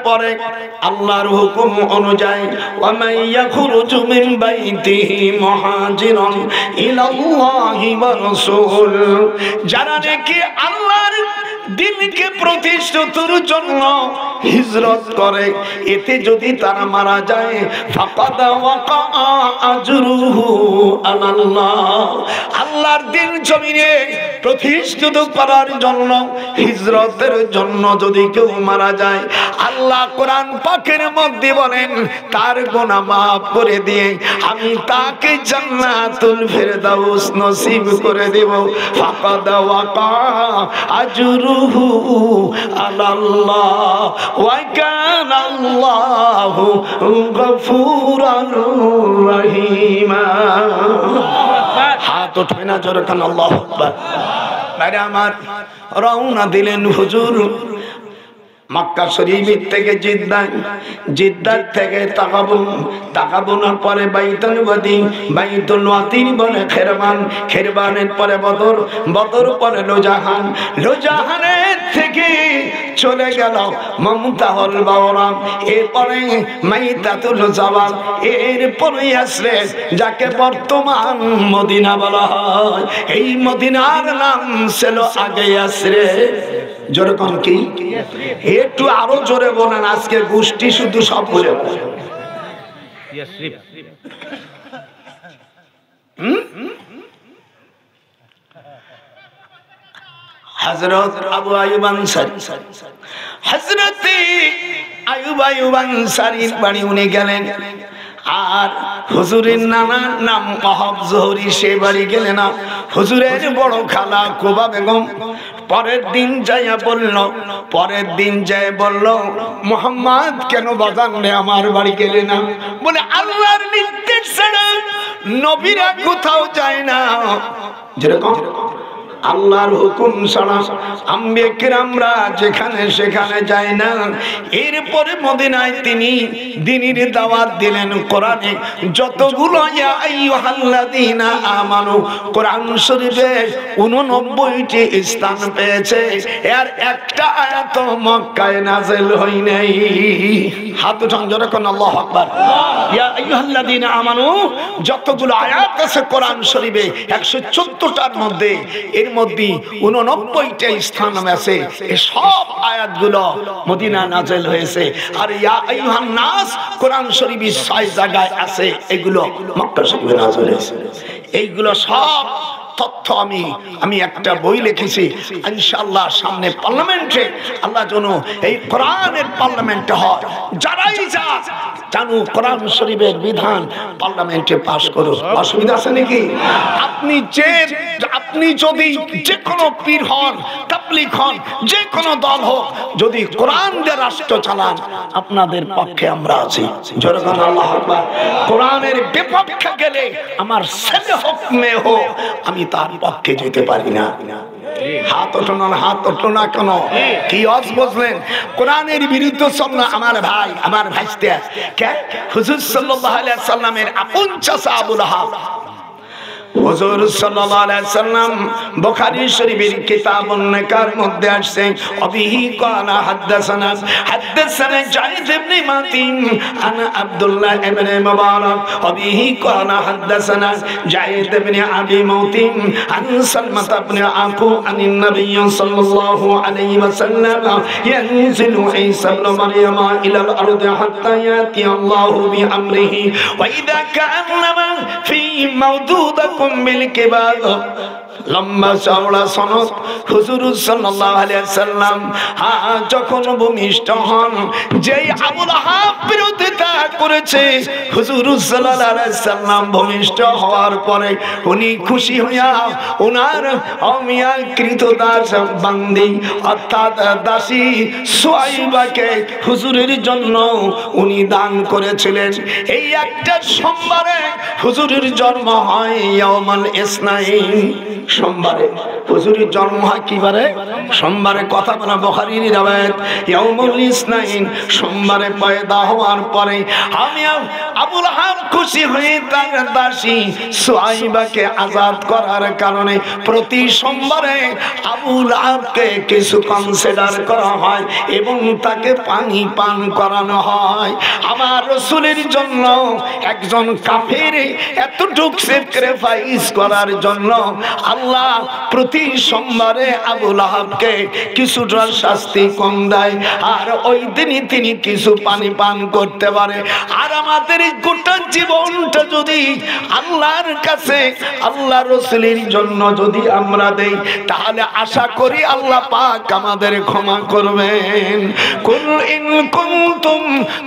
পরে আল্লাহর হুকুম অনুযায়ী ওয়া মান ইয়াখরুজু মিন বাইতিহি মুহাজিরান ইলাল্লাহি ওয়া রাসূল, যারা নাকি আল্লাহর দিনকে প্রতিষ্ঠার জন্য হিজরত করে, এতে যদি তারা মারা যায় ফাকাদ ওয়াকা আজরুহু আলাল্লাহ, আল্লাহর দিন জমিনে প্রতিষ্ঠিত করার জন্য হিজরতের জন্য যদি কেউ মারা যায়, আল্লাহ কোরআন পাকের মধ্যে বলেন তার গুনাহ মাফ করে দিয়ে আমি তাকে জান্নাতুল ফেরদাউস নসিব করে দেব। ফাকাদ ওয়াকা আজরুহু আলাল্লাহ ওয়া কানা আল্লাহু গফুরার রহিমা। হাত উঠবে না জোরে কান আল্লাহু আকবার। বাইরে আমার রওনা দিলেন হুজুর মক্কা শরীফ থেকে জিদ্দার থেকে তাকাবুনের পরে বাইতুল ওয়াদি, বাইতুল ওয়াদির পরে খেরবানের পরে বদর পরে লোজাহানের থেকে চলে গেল মমতাহুল বাওরা, এরপরে মাইতাতুল জাবাল, এরপরে আসলে যাকে বর্তমান মদিনা বলা হয়। এই মদিনার নাম ছিল আগে আসরে, জোরে কোন কি একটু আরো জোরে বলেন, আজকে গোষ্ঠী শুধু সব বলে হযরত আবু আইয়ুব আনসারী, হযরত আইয়ুব আনসারীর বাড়ি উনি গেলেন। আর হুজুরের নানার নাম ওয়াহাব জোহরি, সে বাড়ি গেলেন না। হুজুরের বড় খালা কুবা বেগম পরের দিন যায় বলল মুহাম্মদ কেন বাজান রে আমার বাড়ি গেলে না? বলে আল্লাহর নির্দেশ ছাড়া নবীরা কোথাও যায় না, যেরকম আল্লাহর হুকুম ছাড়া আম্বিয়া কিরামরা যেখানে সেখানে যায় না। এরপরে মদিনায় তিনি দ্বীনের দাওয়াত দিলেন। কোরআনে যতগুলো ইয়া আইয়ুহাল্লাযীনা আমানু কোরআন শরীফে 89টি স্থান পেয়েছে, এর একটা আয়াত মক্কায় নাযিল হয় নাই। হাত উঠান জোরে কোন আল্লাহু আকবার। ইয়া আইয়ুহাল্লাযীনা আমানু যতগুলো আয়াত আছে কোরআন শরীফে 114টার মধ্যে, এর মধ্যে 89টা স্থান আছে। এই সব আয়াতগুলো মদিনা নাযিল হয়েছে। আর ইয়া আইয়ুহান নাস কোরআন শরীফে 6 জায়গায় আছে, এগুলো মক্কা শরীফে নাযিল হয়েছে। এইগুলো সব তথ্য আমি একটা বই লিখেছি, ইনশাআল্লাহ সামনে পার্লামেন্টে আল্লাহ যেন এই কোরআনের পার্লামেন্টে হয়, যারাই জানো কোরআন শরীফের বিধান পার্লামেন্টে পাস করো। অসুবিধা আছে নাকি? আপনি যদি যে কোনো পীর হন, তাবলীগ হন, যে কোনো দল হোক, যদি কোরআন দিয়ে রাষ্ট্র চালান আপনাদের পক্ষে আমরা আছি। জোরে বলেন আল্লাহু আকবার। কোরআনের বিপক্ষে গেলে আমার ছেলে হোক মেয়ে হোক আমি তার পক্ষে যেতে পারি না। হাত ওঠো না কেন? কি অজ বুঝলেন? কোরআনের বিরুদ্ধে চল না আমার ভাই, আমার ভাইস্তে। কে? হুজুর সাল্লাল্লাহু আলাইহি সাল্লামের আপন চাচা আবু লাহাব। হুজুর সাল্লাল্লাহু আলাইহি সাল্লাম বুখারী শরীফের কিতাবুন নিকার মধ্যে আসছে, অবিহি কানা হাদাসানা জাইদ ইবনে মাতিন আন আব্দুল্লাহ ইবনে মুবারক, অবিহি কানা হাদাসানা জাইদ ইবনে আবি মাতিন আন সালমাত ইবনে আকু আনিন নবী সাল্লাল্লাহু আলাইহি ওয়াসাল্লাম ইয়ানজিলু ঈসা ইবনে মারইয়াম ইলাল আরদি হাত্তা ইয়াতি আল্লাহু বিআমরিহি ওয়া ইযা কা'আন্নামা ফি মাওদুদাকুম লম্বা চওড়া সনদ। হুজুর সাল্লাল্লাহু আলাইহি সাল্লাম যখন ভূমিষ্ঠ হন, যেই আবু লাহাব বিরোধিতা করেছে, হুজুর সাল্লাল্লাহু আলাইহি সাল্লাম ভূমিষ্ঠ হওয়ার পরে উনি খুশি হইয়া ওনার অমিয়া কৃতদাস বান্দি অর্থাৎ দাসী সুয়াইবাকে হুজুরের জন্য উনি দান করেছিলেন। এই একটা সোমবারে হুজুরের জন্ম হয় ইয়াউমুল ইসনাইন। সোমবারে হুজুরের জন্ম হয় কি বারে? সোমবারে। কথা বলা বুখারীর riwayat ইয়াউমুল ইসনাইন, সোমবারে পয়দা হওয়ার পরে আমি আবু লাহাব খুশি হয়ে তার দাসী সুহাইবাকে আজাদ করার কারণে প্রতি সোমবারে আবু লাহাবকে কিছু কনসিডার করা হয় এবং তাকে পানি পান করানো হয়। আমার রাসূলের জন্য একজন কাফের এতটুকু স্যাক্রিফাইস করার জন্য আল্লাহ প্রতি সোমবারে আবু লাহাবকে কিছুটা শাস্তি কম দেয়, আর ওই দিনই তিনি কিছু পানি পান করতে পারে। আর আমাদের গোটা জীবনটা যদি আল্লাহর কাছে আল্লাহ রাসূলের জন্য যদি আমরা দেই, তাহলে আশা করি আল্লাহ পাক আমাদের ক্ষমা করবেন। কুল ইন কুনতুম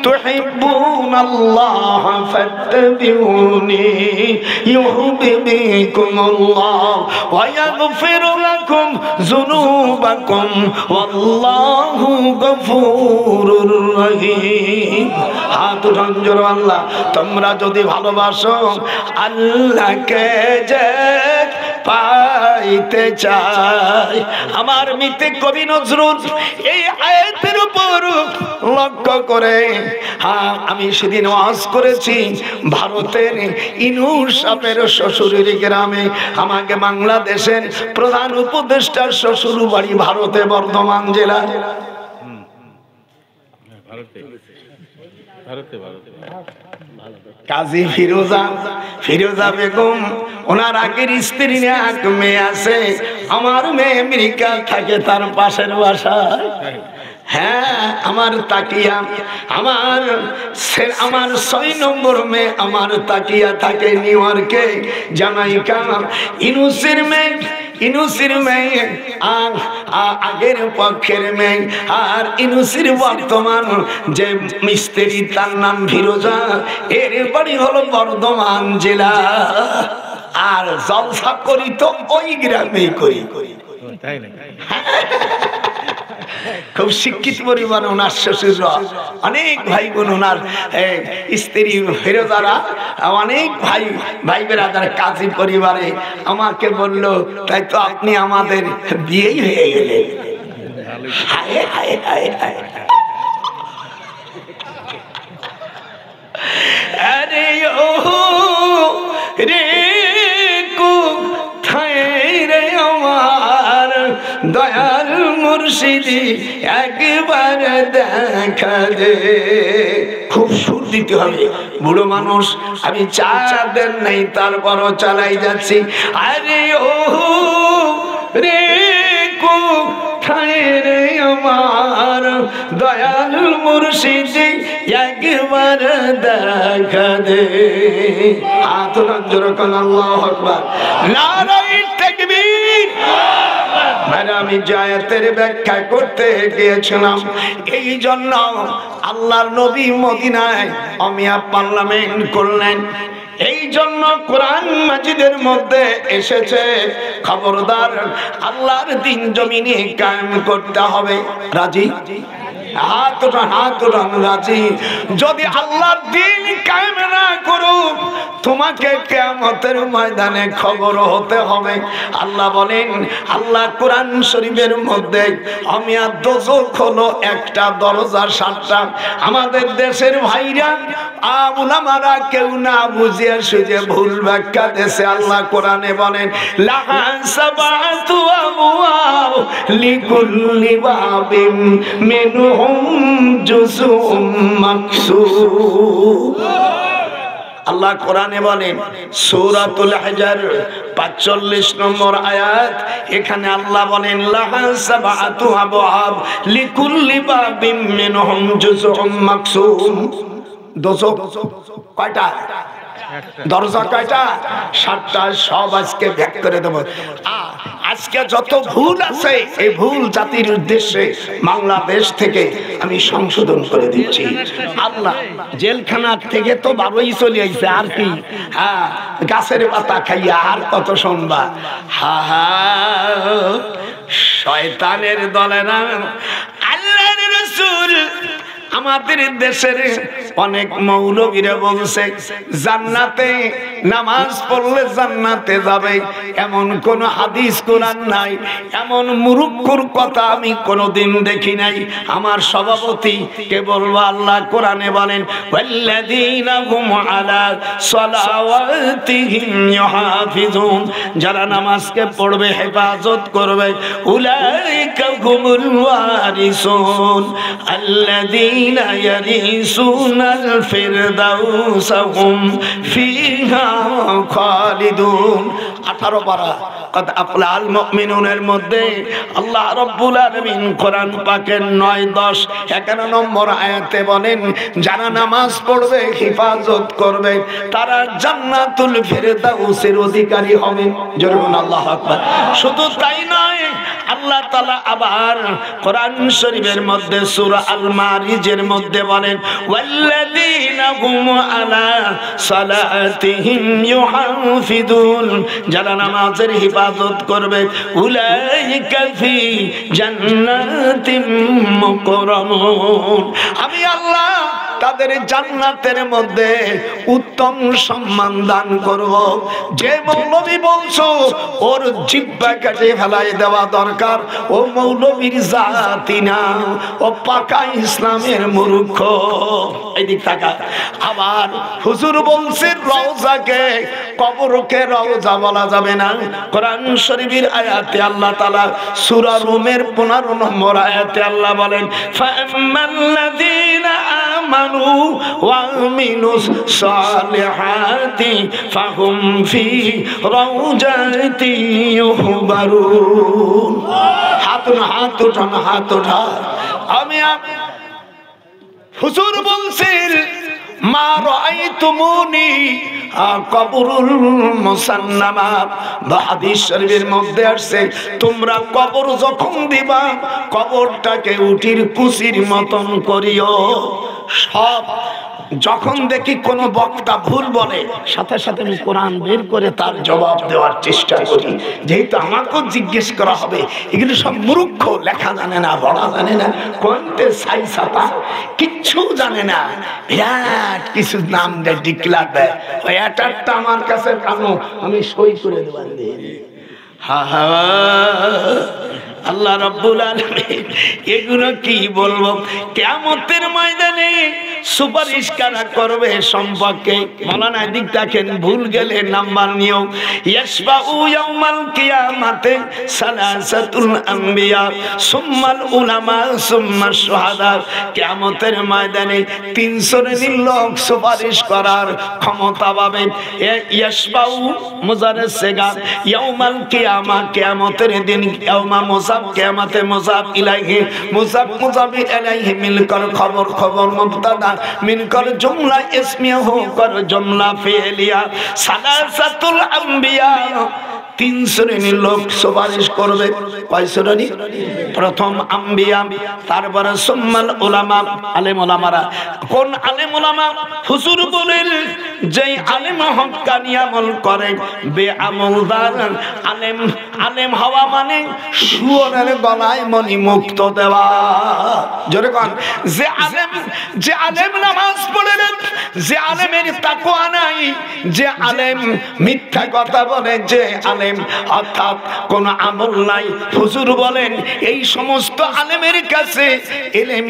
তুহিব্বুনাল্লাহ ফাত্তাবিউনি ইউহিব্বুকুমুল্লাহ ওয়া ইয়াগফির লাকুম যুনুবাকুম ওয়াল্লাহু গফুরুর রহিম। হাত রঞ্জর আল্লাহ, তোমরা যদি ভালোবাসো আল্লাহকে যে পাইতে চাই। আমার মিতে কবি নজরুল এই আয়াতের উপর লক্ষ্য করে, হ্যাঁ আমি সেদিন ওয়াজ করেছি ভারতের ইনুস সাহেবের শ্বশুরের গ্রামে। আমাকে বাংলাদেশের প্রধান উপদেষ্টার শ্বশুর বাড়ি ভারতে, বর্ধমান জেলা। কাজী ফিরোজা বেগম, ওনার আগের স্ত্রী এক মেয়ে আছে। আমার মেয়ে আমেরিকা থাকে, তার পাশের বাসায়। হ্যাঁ আমার তাকিয়া, আমার 6 নম্বর মেয়ে আমার তাকিয়া থাকে নিউ ইয়র্কে, জামাইকা। ইনুসের মেয়ে আগের পক্ষের মেয়ে, আর ইনুসের বর্তমান যে মিস্ত্রি তার নাম ফিরোজা, এর বাড়ি হলো বর্ধমান জেলা। আর জলসা করি তো ওই গ্রামে করি। খুব শিক্ষিত পরিবার ওনার শ্বশুররা, অনেক ভাই বোন ওনার স্ত্রী ফিরোজারা, অনেক ভাই বেরাদার কাজী পরিবারে। আমাকে বলল, তাই তো আপনি আমাদের বিয়েই হয়ে গেলেন। হায় হায় হায় হায়, আরে ও রে কোথায় রে আমার দয়াল মুর্শিদি, একবার দেখা দে। খুব সুর দিতে হবে, বুড়ো মানুষ আমি চাঁদের নেই, তারপরও চালাই যাচ্ছি। আরে ও রে কোথায় রে আমার দয়াল মুর্শিদি, একবার দেখা দে। হাত রঞ্জর কোন আল্লাহু আকবার, নারায়ে তাকবীর। আমি জায়াতের ব্যাখ্যা করতে গিয়েছিলাম, এই জন্য আল্লাহর নবী মদিনায় অমিয়া পার্লামেন্ট করলেন। এই জন্য কোরআন মাজিদের মধ্যে এসেছে, খবরদার আল্লাহর দ্বীন জমিনে কায়েম করতে হবে। রাজি? হাত উঠান রাজি। যদি আল্লাহর দ্বীন কায়েম না করো, তোমাকে কিয়ামতের ময়দানে খবর হতে হবে। আল্লাহ বলেন, আল্লাহ কোরআন শরীফের মধ্যে আমিয়া দোজখ হলো একটা দরজা 7টা। আমাদের দেশের ভাইরা উলামারা কেউ না বুঝিয়ে সুঝে ভুল ব্যাখ্যা দেশে আল্লাহ কোরআনে বলেন, লাহা সাবাতু আবওয়াব লিকুল্লি বাবিম মিনহুম জুজুম মাকসুম। আল্লাহ কোরআনে বলেন, সূরাতুল হিজর 45 নম্বর আয়াত, এখানে আল্লাহ বলেন লাহা সাবাতু আবওয়াব লিকুল্লি বাবিম মিনহুম জুজুম মাকসুম। দোজখ কয়টা? দরজা কয়টা? 7টা। সব আজকে ব্যাক করে দেব। আজকে যত ভুল আছে, এই ভুল জাতির উদ্দেশ্যে বাংলাদেশ থেকে আমি সংশোধন করে দিচ্ছি। আল্লাহ জেলখানা থেকে তো বাবুই চলে আইছে, আর কি? হ্যাঁ, গাছের পাতা খাইয়া আর কত শুনবা। শয়তানের দলেরা। আল্লাহর রাসূল আমাদের দেশের অনেক মৌলবীরা বলছে জান্নাতে নামাজ পড়লে জান্নাতে যাবে এমন কোন হাদিস কোরআন নাই, এমন মুরুক্কুর কথা আমি কোনোদিন দেখি নাই। আমার সভাপতি কে বলবো, আল্লাহ কোরআনে বলেন ওয়াল্লাযীনা হুম আলা সালাওয়াতিহিম ইউহাফিজুন, যারা নামাজকে পড়বে হেফাজত করবে, উলাইকা হুমুল ওয়ারিসুন আল্লাযীনা ইয়ারিসুনাল ফিরদাউসা হুম ফিহা খালিদুন। 18 পারা কদ আফলাল মুমিনুনের মধ্যে আল্লাহ রাব্বুল আলামিন কোরআন পাকের 9, 10, 11 নম্বর আয়াতে বলেন যারা নামাজ পড়বে হেফাজত করবে তারা জান্নাতুল ফিরদাউসের অধিকারী হবে। জোরে বলুন আল্লাহু আকবার। শুধু তাই নয়, আল্লাহ তাআলা আবার কোরআন শরীফের মধ্যে সূরা আল মারিজের মধ্যে বলেন ওয়াল্লাযীনা হুম আলা সালাতিহিম ইউহাফিজুন, যারা নামাজের হেফাজত করবে উলাইকা ফি জান্নাতিম মুকরামুন, আমি আল্লাহ তাদের জান্নাতের মধ্যে উত্তম সম্মান দান করব। যে মৌলবী বলছো ওর জিহ্বা কেটে ফেলাই দেওয়া দরকার, ও মৌলবীর জাতি না, ও পাকা ইসলামের মূর্খ। এদিক তাকা। আবার হুজুর বলছেন রওজাকে কবরকে রওজা বলা যাবে না। কোরআন শরীফের আয়াতে আল্লাহ তাআলা সূরা রুমের 15 নম্বর আয়াতে আল্লাহ বলেন ফাআম্মাল্লাযীনা আমানু ওয়া আমিলুস সালিহাতি ফাহুম ফি রাউজাতি ইউহবারুন। হাত উঠা। আমি হুজুর বলছেন মা রাআইতুমুনি কবরুল মুসান্নামা, হাদিস শরীফের মধ্যে আসছে তোমরা কবর যখন দিবা কবরটাকে উটির কুচির মতন করিও। সব যখন দেখি কোন বক্তা ভুল বলে সাথে সাথে আমি কোরআন বের করে তার জবাব দেওয়ার চেষ্টা করি, যেহেতু আমাকেও জিজ্ঞেস করা হবে। এগুলো সব মূর্খ, লেখা জানে না, পড়া জানে না, কোনতে সাই সাতা কিচ্ছু জানে না, বিরাট কিছু নাম দেয়, ডিক্লার দেয়। ওই একটা আমার কাছে কানো আমি সই করে দেবার দিয়ে আল্লাহ রাব্বুল আলামিন এগুলো কি বলবো। কিয়ামতের ময়দানে সুপারিশ কারা করবে সম্পর্কে মাওলানা দিক দেখেন, ভুল গেলে নাম্বার নিও। ইয়াশফাউ ইয়াউমাল কিয়ামাতে সালাসাতুল আম্বিয়া সুম্মাল উলামা সুম্মাশ শুহাদা, কিয়ামতের ময়দানে 3 শ্রেণীর লোক সুপারিশ করার ক্ষমতা পাবে। ইয়াশফাউ মুজাররদ সেগা ইয়াউমাল কিয়ামা, কিয়ামতের দিন ইয়াউমা মুসাব, কিয়ামতে মুসাব ইলাইহি, মুসাব মুসাবি ইলাইহি মিলকর খবর, খবর মুবতাদা মিনকর জুমলা ইসমিয়াহু কর জুমলা ফিলিয়া। সালাসাতুল আম্বিয়া 3 শ্রেণীর লোক সুপারিশ করবে। কয় শ্রেণী? প্রথম আম্বিয়া, তারপরে সুম্মাল উলামা, আলেম উলামারা। কোন আলেম উলামা? হুজুর বলেন যেই আলেম হক্কানি আমল করে, বেআমলদার আলেম। আলেম হওয়া মানে শুয়োরের গলায় মণি মুক্ত দেওয়া। জোরে কোন? যে আলেম নামাজ পড়ে না, যে আলেমের তাকওয়া নাই, যে আলেম মিথ্যা কথা বলে, যে আলেম অর্থাৎ কোন আমল নাই, হুজুর বলেন এই সমস্ত আলেমের কাছে ইলম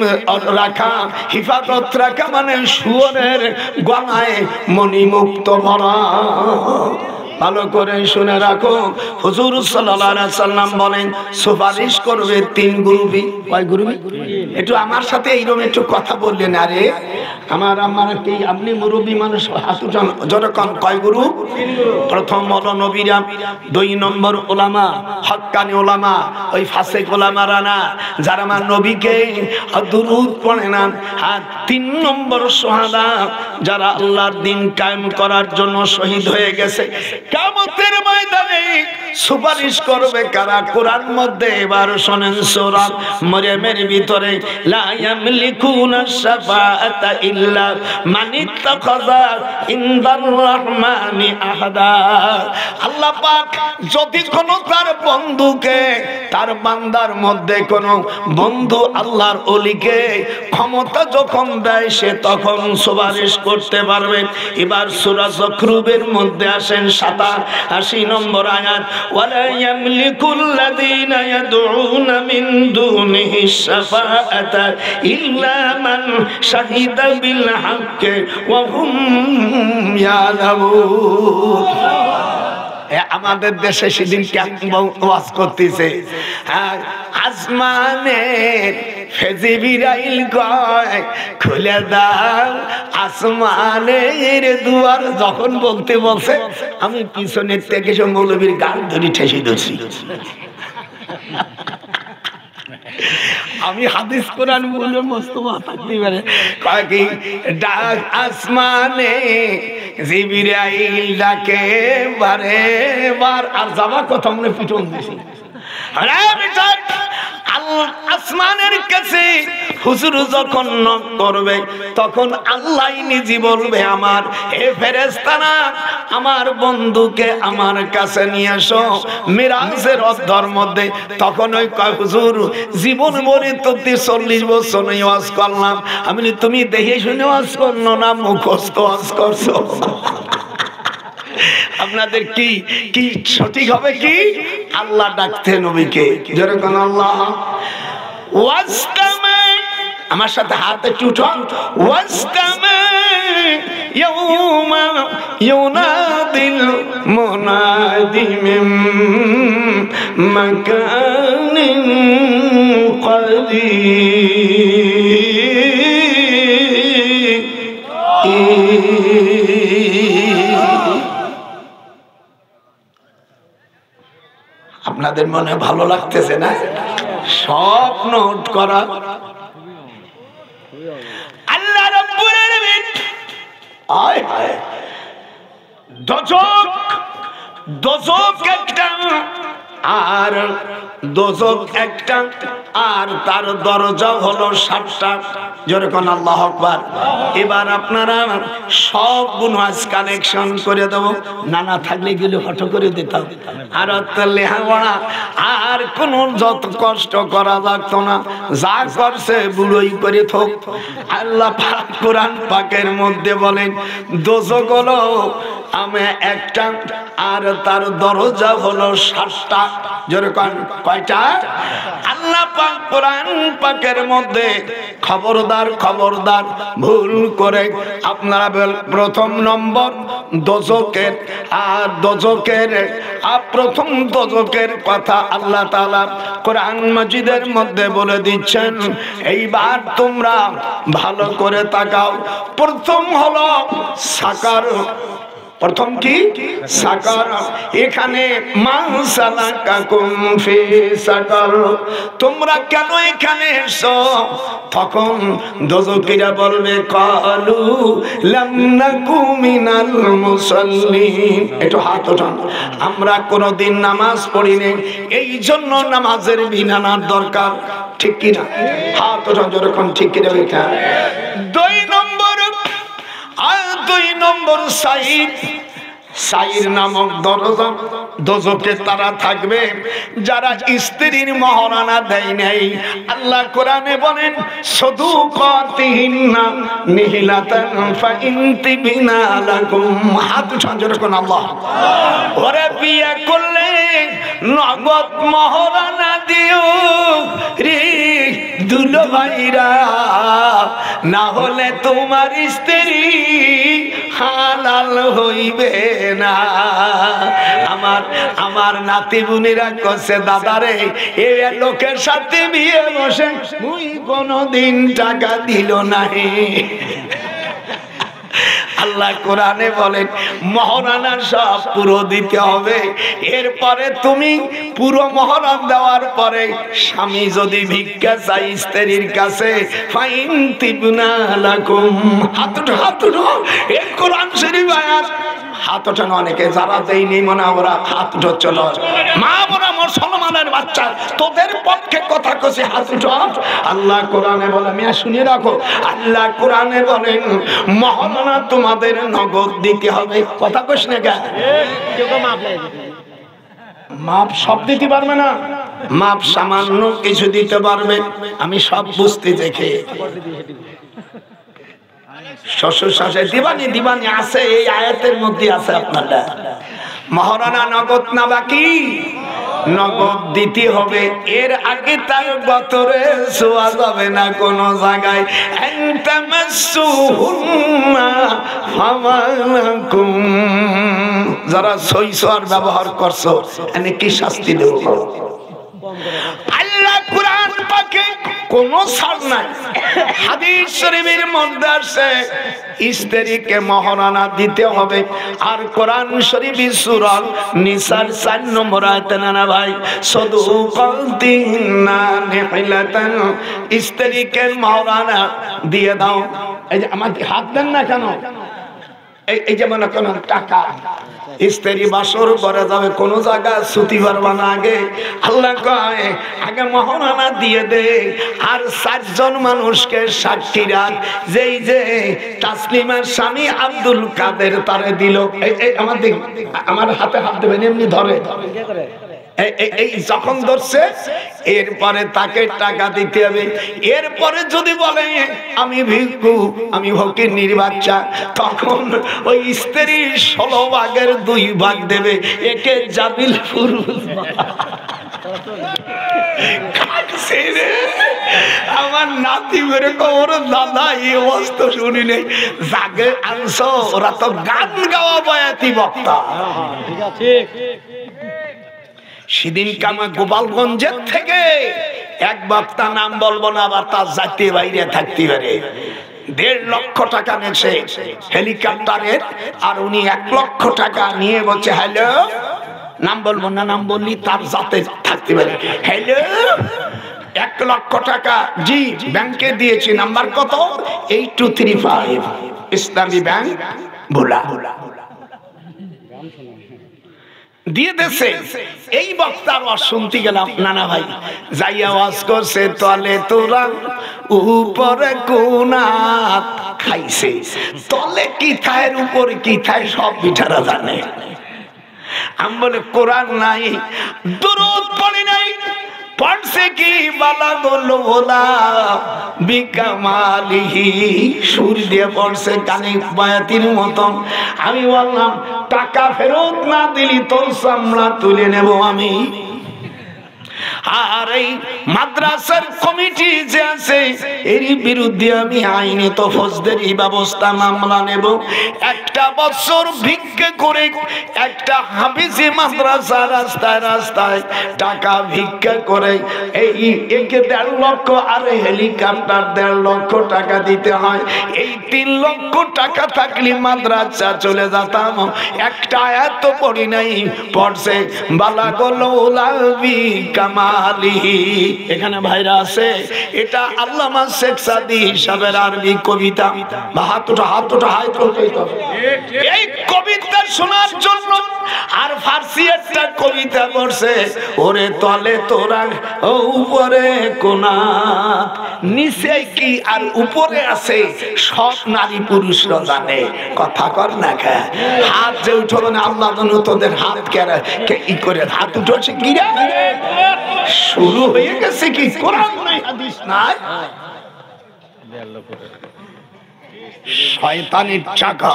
রাখা, হিফাজত রাখা মানে শুয়োরের গলায় মণিমুক্ত ভরা। ভালো করে শুনে রাখো, হুজুর সাল্লাল্লাহু আলাইহি সাল্লাম বলেন সুপারিশ করবে 3 গ্রুপই। কয় গ্রুপই? একটু আমার সাথে এইরকম একটু কথা বললেন। আরে আমার কি আপনি মুরব্বী মানুষ, হাত উঠান যতক্ষণ। কয় গ্রুপ? প্রথম হলো নবীরা, 2 নম্বর উলামা, হক্কানি উলামা, ওই ফাসিক উলামারা না, যারা আমার নবীকে দুরূদ পড়ে না। আর 3 নম্বর শুহাদা, যারা আল্লাহর দ্বীন কায়েম করার জন্য শহীদ হয়ে গেছে। কিয়ামতের ময়দানে সুপারিশ করবে কারা? কোরআন মধ্যে এবার শুনেন সূরা মারইয়ামের ভিতরে লা ইয়ামলিকুনা শাফাআতা ইল্লা মান ইত্তাখাযা ইনদার রাহমানি আহাদা। আল্লাহ পাক যদি কোনো তার বন্ধুকে, তার বান্দার মধ্যে কোনো বন্ধু আল্লাহর ওলিকে ক্ষমতা যখন দেয়, সে তখন সুপারিশ করতে পারবে। এবার সূরা যখরুফের মধ্যে আসেন 87 নম্বর আয়াত, ওয়ালা ইয়ামলিকুল লাযীনা ইয়াদউনা মিন দুনিহি শাফাআতা ইল্লা মান শাহিদা বিল হাক্কি ওয়া হুম ইয়ালামুন। আমাদের দেশে সেদিন ওয়াজ করতেছে, আসমানের জিবরাইল কয় খুলে দাও আসমানের দুয়ার। যখন বলতে বলছে আমি পিছনের থেকে সব মৌলবীর গাল ধরে ঠেসে ধরছি। আমি হাদিস কোরআন বলে মস্ত থাকতে পারে, কয় কি ডাক আসমানে জিবরাইল ডাকে বারে বার। আর যাবা কথা মনে পিটন দিছি। আরে বিচার আসমানের কাছে হুজুর যখন নক করবে, তখন আল্লাহ নিজে বলবে, আমার হে ফেরেশতারা, আমার বন্ধুকে আমার কাছে নিয়ে এসো মিরাজের অধ্যর মধ্যে। তখন ওই কয় হুজুর জীবন ভরে তো 40 বছর ওয়াজ করলাম। আমি তুমি দেখে শুনে ওয়াজ করলো না, মুখস্থ ওয়াজ করছো। আপনাদের কি কি সঠিক হবে? কি আল্লাহ ডাকতে নবীকে, যেরকম আল্লাহ ওয়াস্তামা, আমার সাথে হাতে চুটো, ওয়াস্তামা ইয়াউমা ইউনাদিল মুনাদি মিন মাকানিন করিব। আপনাদের মনে ভালো লাগতেছে না? সব নোট করা। আল্লাহ রাব্বুল আলামিন আয় হায় দোজক একটা আর দোজক একটা, আর তার দরজা হলো 7টা। যেরকম আল্লাহু আকবার। এবার আপনারা সব গুনাহ কালেকশন করে দেব, নানা থাকলে গেলে হট করে দিতাম। আর লেখাপড়া আর কোন যত কষ্ট করা লাগতো না, যা করছে বুড়োই করে থোক। আল্লাহ পাক কোরআন পাকের মধ্যে বলেন দোজক হলো আমি একটা, আর তার দরজা হলো 7টা। যেরকম কয়টা? আল্লাহ পাক কোরআন পাকের মধ্যে খবরদার খবরদার ভুল করে আপনারা প্রথম নম্বর দোজকের আর দোজকের প্রথম দোজকের কথা আল্লাহ তাআলা কোরআন মাজিদের মধ্যে বলে দিচ্ছেন। এইবার তোমরা ভালো করে তাকাও। প্রথম হলো সাকার। প্রথম কি? সাকার। এখানে মাসালাকাকুম ফি সাকার, তোমরা কেন এখানে এসো? তখন দোজখীরা বলবে কালু লাম নাকু মিনাল মুসাল্লিন। একটু হাত ওঠান। আমরা কোনদিন নামাজ পড়িনি, এই জন্য নামাজের বিধানের দরকার। ঠিক কি না? হাত ওঠান যখন ঠিক কি দেবে। 2 নম্বর সাইর নামক দরজা। দোজখে তারা থাকবে যারা স্ত্রীর মহারানা দেয় নাই। আল্লাহ কোরআনে বলেন সাদুকাতিহিন্না নিহিলাতান ফাইনতিবিনা লাকুম। হাত উঠান যখন আল্লাহ। ওরে বিয়ে করলে নগদ মহারানা দিও রে দুলো ভাইরা, না হলে তোমার স্ত্রী হালাল হইবে না। আমার নাতি বুনিরা কইছে দাদারে এই লোকের সাথে বিয়ে বসে তুই কোনদিন টাকা দিল নাই। আল্লাহ কোরআনে বলেন মহারানা সব পুরো দিতে হবে। এরপরে তুমি পুরো মহারানা দেওয়ার পরে স্বামী যদি ভিক্ষা চাই স্ত্রীর কাছে ফাইন তিবনা লাকুম। হাত কোরআন শরীফ আয়াত হাত ওঠানো অনেকে যারা দেয়নি মনে ওরা হাত উঠছিল মা বোনা মুসলমানের বাচ্চা তোদের পক্ষে কথা কইছে হাত উঠো আল্লাহ কোরআনে বলে মিয়া শুনে রাখো আল্লাহ কোরআনে বলেন মহারণা তোমাদের নগদ দিতে হবে কথা কইছ না কেন মাপ সব দিতে পারবে না মাপ সামান্য কিছু দিতে পারবে আমি সব বুঝতে দেখে শ্বশুর শাশুড়ি দিবানি দিবানি আছে এই আয়াতের মধ্যে আছে আপনারা মহারণা নগদ না বাকি নগদ দিতে হবে এর আগে তার বতরে ছোঁয়া যাবে না কোনো জায়গায় যারা সই ছোঁয়ার ব্যবহার করছো এনে কি শাস্তি দেব আল্লাহ কুরআন পাকে কোন ছাড় নাই হাদিস শরীফের মধ্যে আছে স্ত্রীকে মহারণা দিতে হবে আর কোরআন শরীফের সূরা নিসার 4 নম্বর আয়াতে না ভাই সদুকাতিনা নিহিলাতান স্ত্রীকে মহারণা দিয়ে দাও এই যে আমার হাত দেন না কেন এই যে মনে কোন টাকা স্ত্রী বাসর করে যাবে কোন জায়গা ছুটি পারবা না আগে আল্লাহ কয় আগে মহারণা দিয়ে দে আর 4 জন মানুষকে সাক্ষী রাখ যেই যে তাসলিমার স্বামী আব্দুল কাদের তারে দিল এই আমার হাতে হাত দেবেন এমনি ধরে এই যখন ধরছে এরপরে তাকে টাকা দিতে হবে এরপরে যদি বলে আমি ভিক্ষু আমি ফকির বাচ্চা তখন ওই স্ত্রী 16 ভাগের 2 ভাগ দেবে একে জাবিল ফুরুজ আমার নাতি বেরে ওর দাদা এই অবস্থা শুনি নেই জাগে আনছো ওরা তো গান গাওয়া বয়াতি বক্তা ঠিক সেদিন কামা গোপালগঞ্জের থেকে এক বক্তা নাম বলবো না আবার তার জাতীয় বাইরে থাকতে পারে 1.5 লক্ষ টাকা নেছে হেলিকপ্টারের আর উনি 1 লক্ষ টাকা নিয়ে বলছে হ্যালো নাম বলবো না নাম বললি তার জাতে থাকতে পারে হ্যালো 1 লক্ষ টাকা জি ব্যাংকে দিয়েছি নাম্বার কত 8235 ইসলামী ব্যাংক ভোলা দিয়ে দেশে এই বক্তার ওয়াজ শুনতে গেলাম নানা ভাই যাইয়া ওয়াজ করছে তলে তোরা উপরে কোনাত খাইছে তলে কি থায়ের উপর কি থায় সব বিঠারা জানে আমি বলে কোরআন নাই দুরূদ পড়ি নাই পড়ছে কি বালা বললো ওলা বিকামালিহি সুর দিয়ে পড়ছে কানে বায়াতির মতন আমি বললাম টাকা ফেরত না দিলি তোর চামড়া তুলে নেব আমি আর এই মাদ্রাসার কমিটি যে আছে এর বিরুদ্ধে আমি আইনে তো ফৌজদারি ব্যবস্থা মামলা নেব 1 বছর ভিক্ষা করে একটা হাফিজি মাদ্রাসা রাস্তায় রাস্তায় টাকা ভিক্ষা করে এই একে 1.5 লক্ষ আর হেলিকপ্টার 1.5 লক্ষ টাকা দিতে হয় এই 3 লক্ষ টাকা থাকলে মাদ্রাসা চলে যেতাম একটা আয়াত তো পড়ি নাই পড়ছে বালা গোলা কামালিহি এখানে ভাইরা আছে এটা আল্লামা শেখ সাদি সাহেবের আরবি কবিতা হাত ওঠা এই কবিতা শোনার জন্য আর ফার্সি একটা কবিতা পড়ছে ওরে তলে তোরা উপরে কোনা নিচে কি আর উপরে আছে সব নারী পুরুষরা জানে কথা কর না খা হাত যে উঠবে না আল্লাহ জানো তোদের হাত কে ই করে হাত উঠছে কি রে শুরু হয়ে গেছে কি কোরআন নাই হাদিস নাই শয়তানের চাকা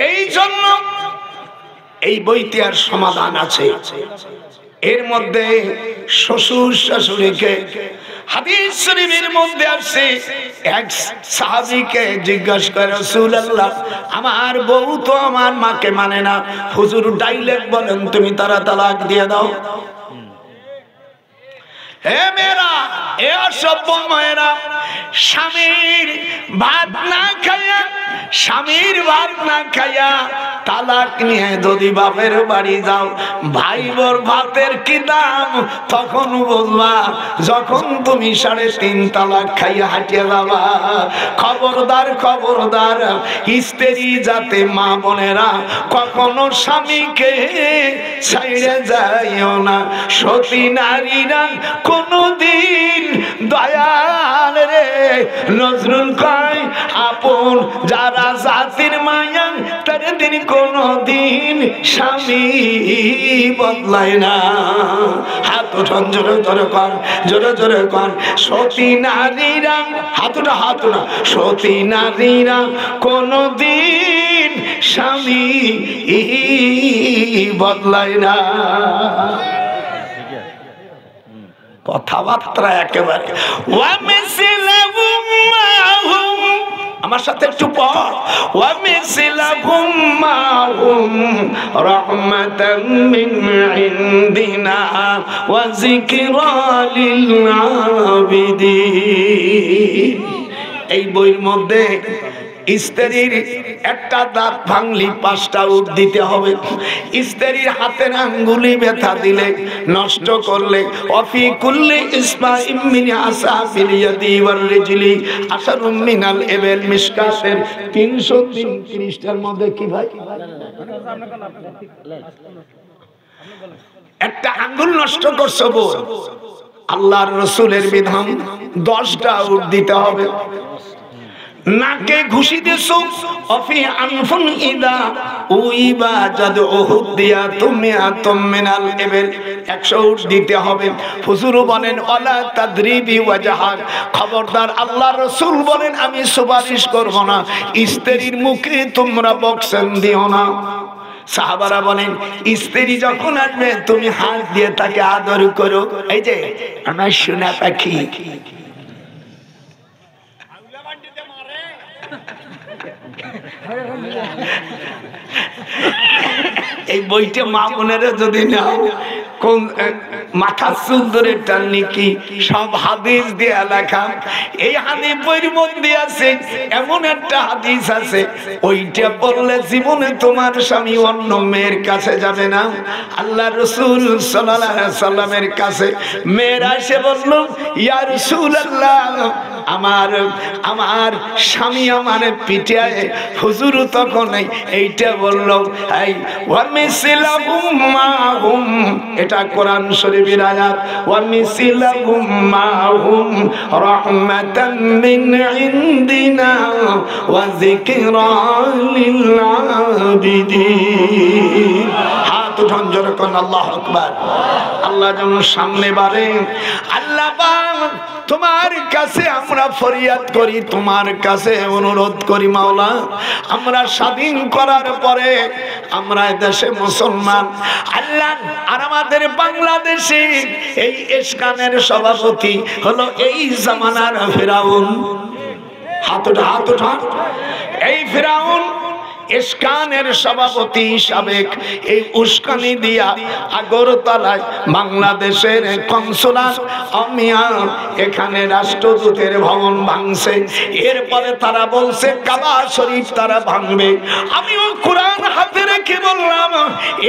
এই জন্য এই বইতে আর সমাধান আছে এর মধ্যে শ্বশুর শাশুড়িকে হাদিস শরীফের মধ্যে আছে এক সাহাবীকে জিজ্ঞাসা করে রাসূলুল্লাহ আমার বউ তো আমার মাকে মানে না হুজুর ডাইরেক্ট বলেন তুমি তারা তালাক দিয়ে দাও হে মেয়েরা এ সভ্য মায়েরা স্বামীর ভাত না খায়া, স্বামীর ভাত না খায়া তালাক নিয়ে যদি বাপের বাড়ি যাও, ভাই বোর ভাতের কি দাম তখন বুঝবা যখন তুমি 3.5 তালাক খাইয়া হাঁটিয়ে যাবা। খবরদার খবরদার, স্ত্রী যাতে মা বোনেরা কখনো স্বামীকে ছাইড়ে যাইও না। সতী নারীরা কোনদিন দয়াল রে নজরুল কয় আপন যারা জাতির মায়া তার দিন কোনদিন স্বামী বদলায় না। হাত উঠান জোরে জোরে কর, জোরে জোরে কর। সতী নারীরা হাতুটা হাতুটা, সতী নারীরা কোনদিন স্বামী বদলায় না। কথাবার্তা একেবারে আমার সাথে একটু পড়। ওয়ামিসলাহুম মাহুম রাহমাতাম মিন ইনদিনা ওয়া যিকরা লিল আবিদিন। এই বইয়ের মধ্যে স্ত্রীর একটা দাঁত ভাঙলি 5টা উট দিতে হবে। স্ত্রীর হাতের আঙ্গুলি ব্যথা দিলে, নষ্ট করলে, অফি কুল্লি ইসমাইম মিন আসাফিল ইয়াদি ওয়ার রিজলি আশারুম মিনাল ইবেল। মিশকাতের 333টার মধ্যে কি ভাই একটা আঙ্গুল নষ্ট করছো বল, আল্লাহর রাসূলের বিধান 10টা উট দিতে হবে। নাকে ঘুষি দিছো অফি আনফুন ইদা উইবা জাদ উহুদ দিয়া তুমি আতম মিনাল ইবেল 100 উট দিতে হবে। হুজুর বলেন ওয়ালা তাদরিবি ওয়াজহাক, খবরদার আল্লাহর রাসূল বলেন আমি সুপারিশ করব না, স্ত্রীর মুখে তোমরা বক্সন দিও না। সাহাবারা বলেন স্ত্রী যখন আসবে তুমি হাত দিয়ে তাকে আদর করো। এই যে আমার সোনা পাখি, এই বইটা মা বোনেরা যদি নাও কোন মাথা সুন্দর টাননি কি সব হাদিস দিয়ে লেখা। এই হাদিস বইয়ের মধ্যে আছে এমন একটা হাদিস আছে ওইটা পড়লে জীবনে তোমার স্বামী অন্য মেয়ের কাছে যাবে না। আল্লাহ রাসূল সাল্লাল্লাহু আলাইহি সাল্লামের কাছে মেয়েরা এসে বলল ইয়া রাসূলুল্লাহ আমার আমার স্বামী আমারে পিটায়। হুজুর তখন এইটা বলল এই ওয়ামিসলাহুম মাহুম, এটা কোরআন শরীফের আয়াত। ওয়ামিসলাহুম মাহুম রাহমাতাম মিন ইনদিনা ওয়া যিকরা লিল আবিদিন। হাত উঠান জোরে কোন আল্লাহু আকবার। আল্লাহ যেন সামনে বাড়ে। আল্লাহ তোমার কাছে আমরা ফরিয়াদ করি, তোমার কাছে অনুরোধ করি মাওলা, আমরা স্বাধীন করার পরে আমরা দেশে মুসলমান আল্লাহ, আর আমাদের বাংলাদেশে এই ইসকানের সভাপতি হলো এই জামানার ফিরাউন। হাত ওঠা হাত ওঠা। এই ফিরাউন ইসকানের সভাপতি সাবেক এই উস্কানি দিয়া আগরতলায় বাংলাদেশের কনসুলার অমিয়া এখানে রাষ্ট্রদূতের ভবন ভাঙছে। এরপরে তারা বলছে কাবা শরীফ তারা ভাঙবে। আমিও কোরআন হাতে রেখে বললাম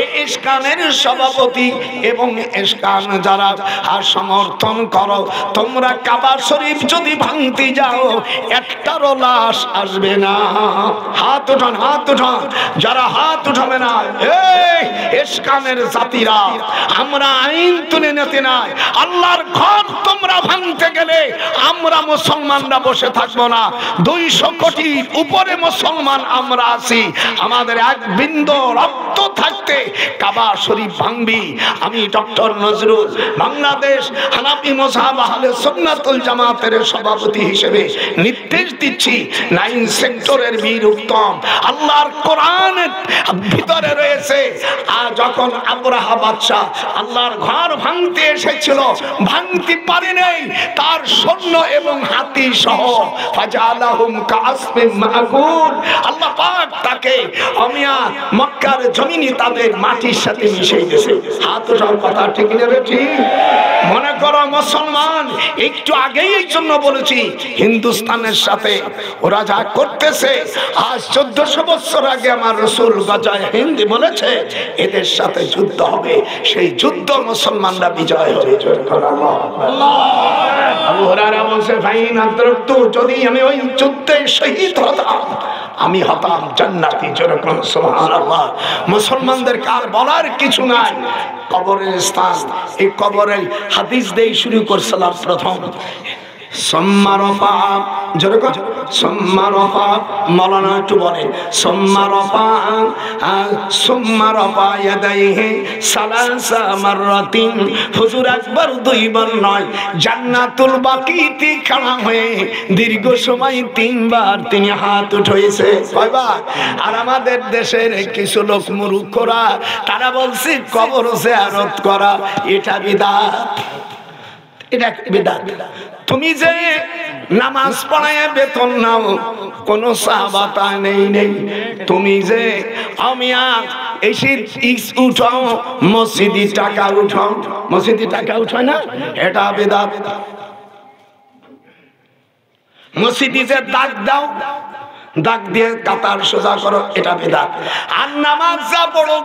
এই ইসকানের সভাপতি এবং ইসকান যারা সমর্থন করো, তোমরা কাবা শরীফ যদি ভাঙতে যাও একটারও লাশ আসবে না। হাত উঠান হাত উঠান, যারা হাত উঠাবে না এই ইসকানের জাতিরা, আমরা আইন তুলে নিতে নাই। আল্লাহর ঘর তোমরা ভাঙতে গেলে আমরা মুসলমানরা বসে থাকবো না। 200 কোটির উপরে মুসলমান আমরা আছি, আমাদের এক বিন্দু রক্ত থাকতে কাবা শরীফ ভাঙবি। আমি ডক্টর নজরুল বাংলাদেশ হানাফি মাযহাব আহলে সুন্নাতুল জামাতের সভাপতি হিসেবে নির্দেশ দিচ্ছি 9 সেক্টরের বীর উত্তম আল্লাহর কোরআনের ভিতরে রয়েছে। আর যখন আবরাহা বাদশা আল্লাহর ঘর ভাঙতে এসেছিল, ভাঙতে পারে নেই, তার সৈন্য এবং হাতি সহ ফাজালাহুম কাসফিম মাকুল, আল্লাহ পাক তাকে আমিয়া মক্কার জমিনে তাদের মাটির সাথে মিশিয়ে দিয়েছে। হাত উঠাও, কথা ঠিক নেবে ঠিক? মনে করো মুসলমান, একটু আগেই এই জন্য বলেছি হিন্দুস্তানের সাথে ওরা যা করতেছে, আজ 1400 বছর আগে আমার রাসূল গজায় হিন্দ বলেছে এদের সাথে যুদ্ধ হবে, সেই যুদ্ধ মুসলমানরা বিজয় হবে। আবু হুরায়রা বলছে ফাইন আদরাকতু, যদি আমি ওই যুদ্ধে শহীদ হতাম আমি হতাম জান্নাতি। যেরকম সুবহানাল্লাহ। মুসলমানদের কার বলার কিছু নাই, কবরের স্থান, এই কবরে হাদিস দিয়ে শুরু করছিলাম প্রথম সম্মারফা, যেরকম সম্মারফা মাওলানা একটু বলেন সম্মারফা সম্মারফা ইয়াদাইহি সালাসা মাররাতিন, হুজুর একবার দুইবার নয়, জান্নাতুল বাকিতে খাড়া হয়ে দীর্ঘ সময় 3 বার তিনি হাত উঠাইছে। কয়বার? আর আমাদের দেশের কিছু লোক মূর্খরা তারা বলছে কবর জিয়ারত করা এটা বিদআত, এটা বিদআত। তুমি যে নামাজ পড়ায় বেতন নাও, কোন সাহাবাতা নেই। তুমি যে আমিয়া এসে উঠাও, মসজিদে টাকা উঠাও, মসজিদে টাকা উঠায় না, এটা বিদআত। মসজিদে যে দাগ দাও, দাগ দিয়ে কাতার সোজা করো, এটা বিদআত। আর নামাজ যা পড়ো,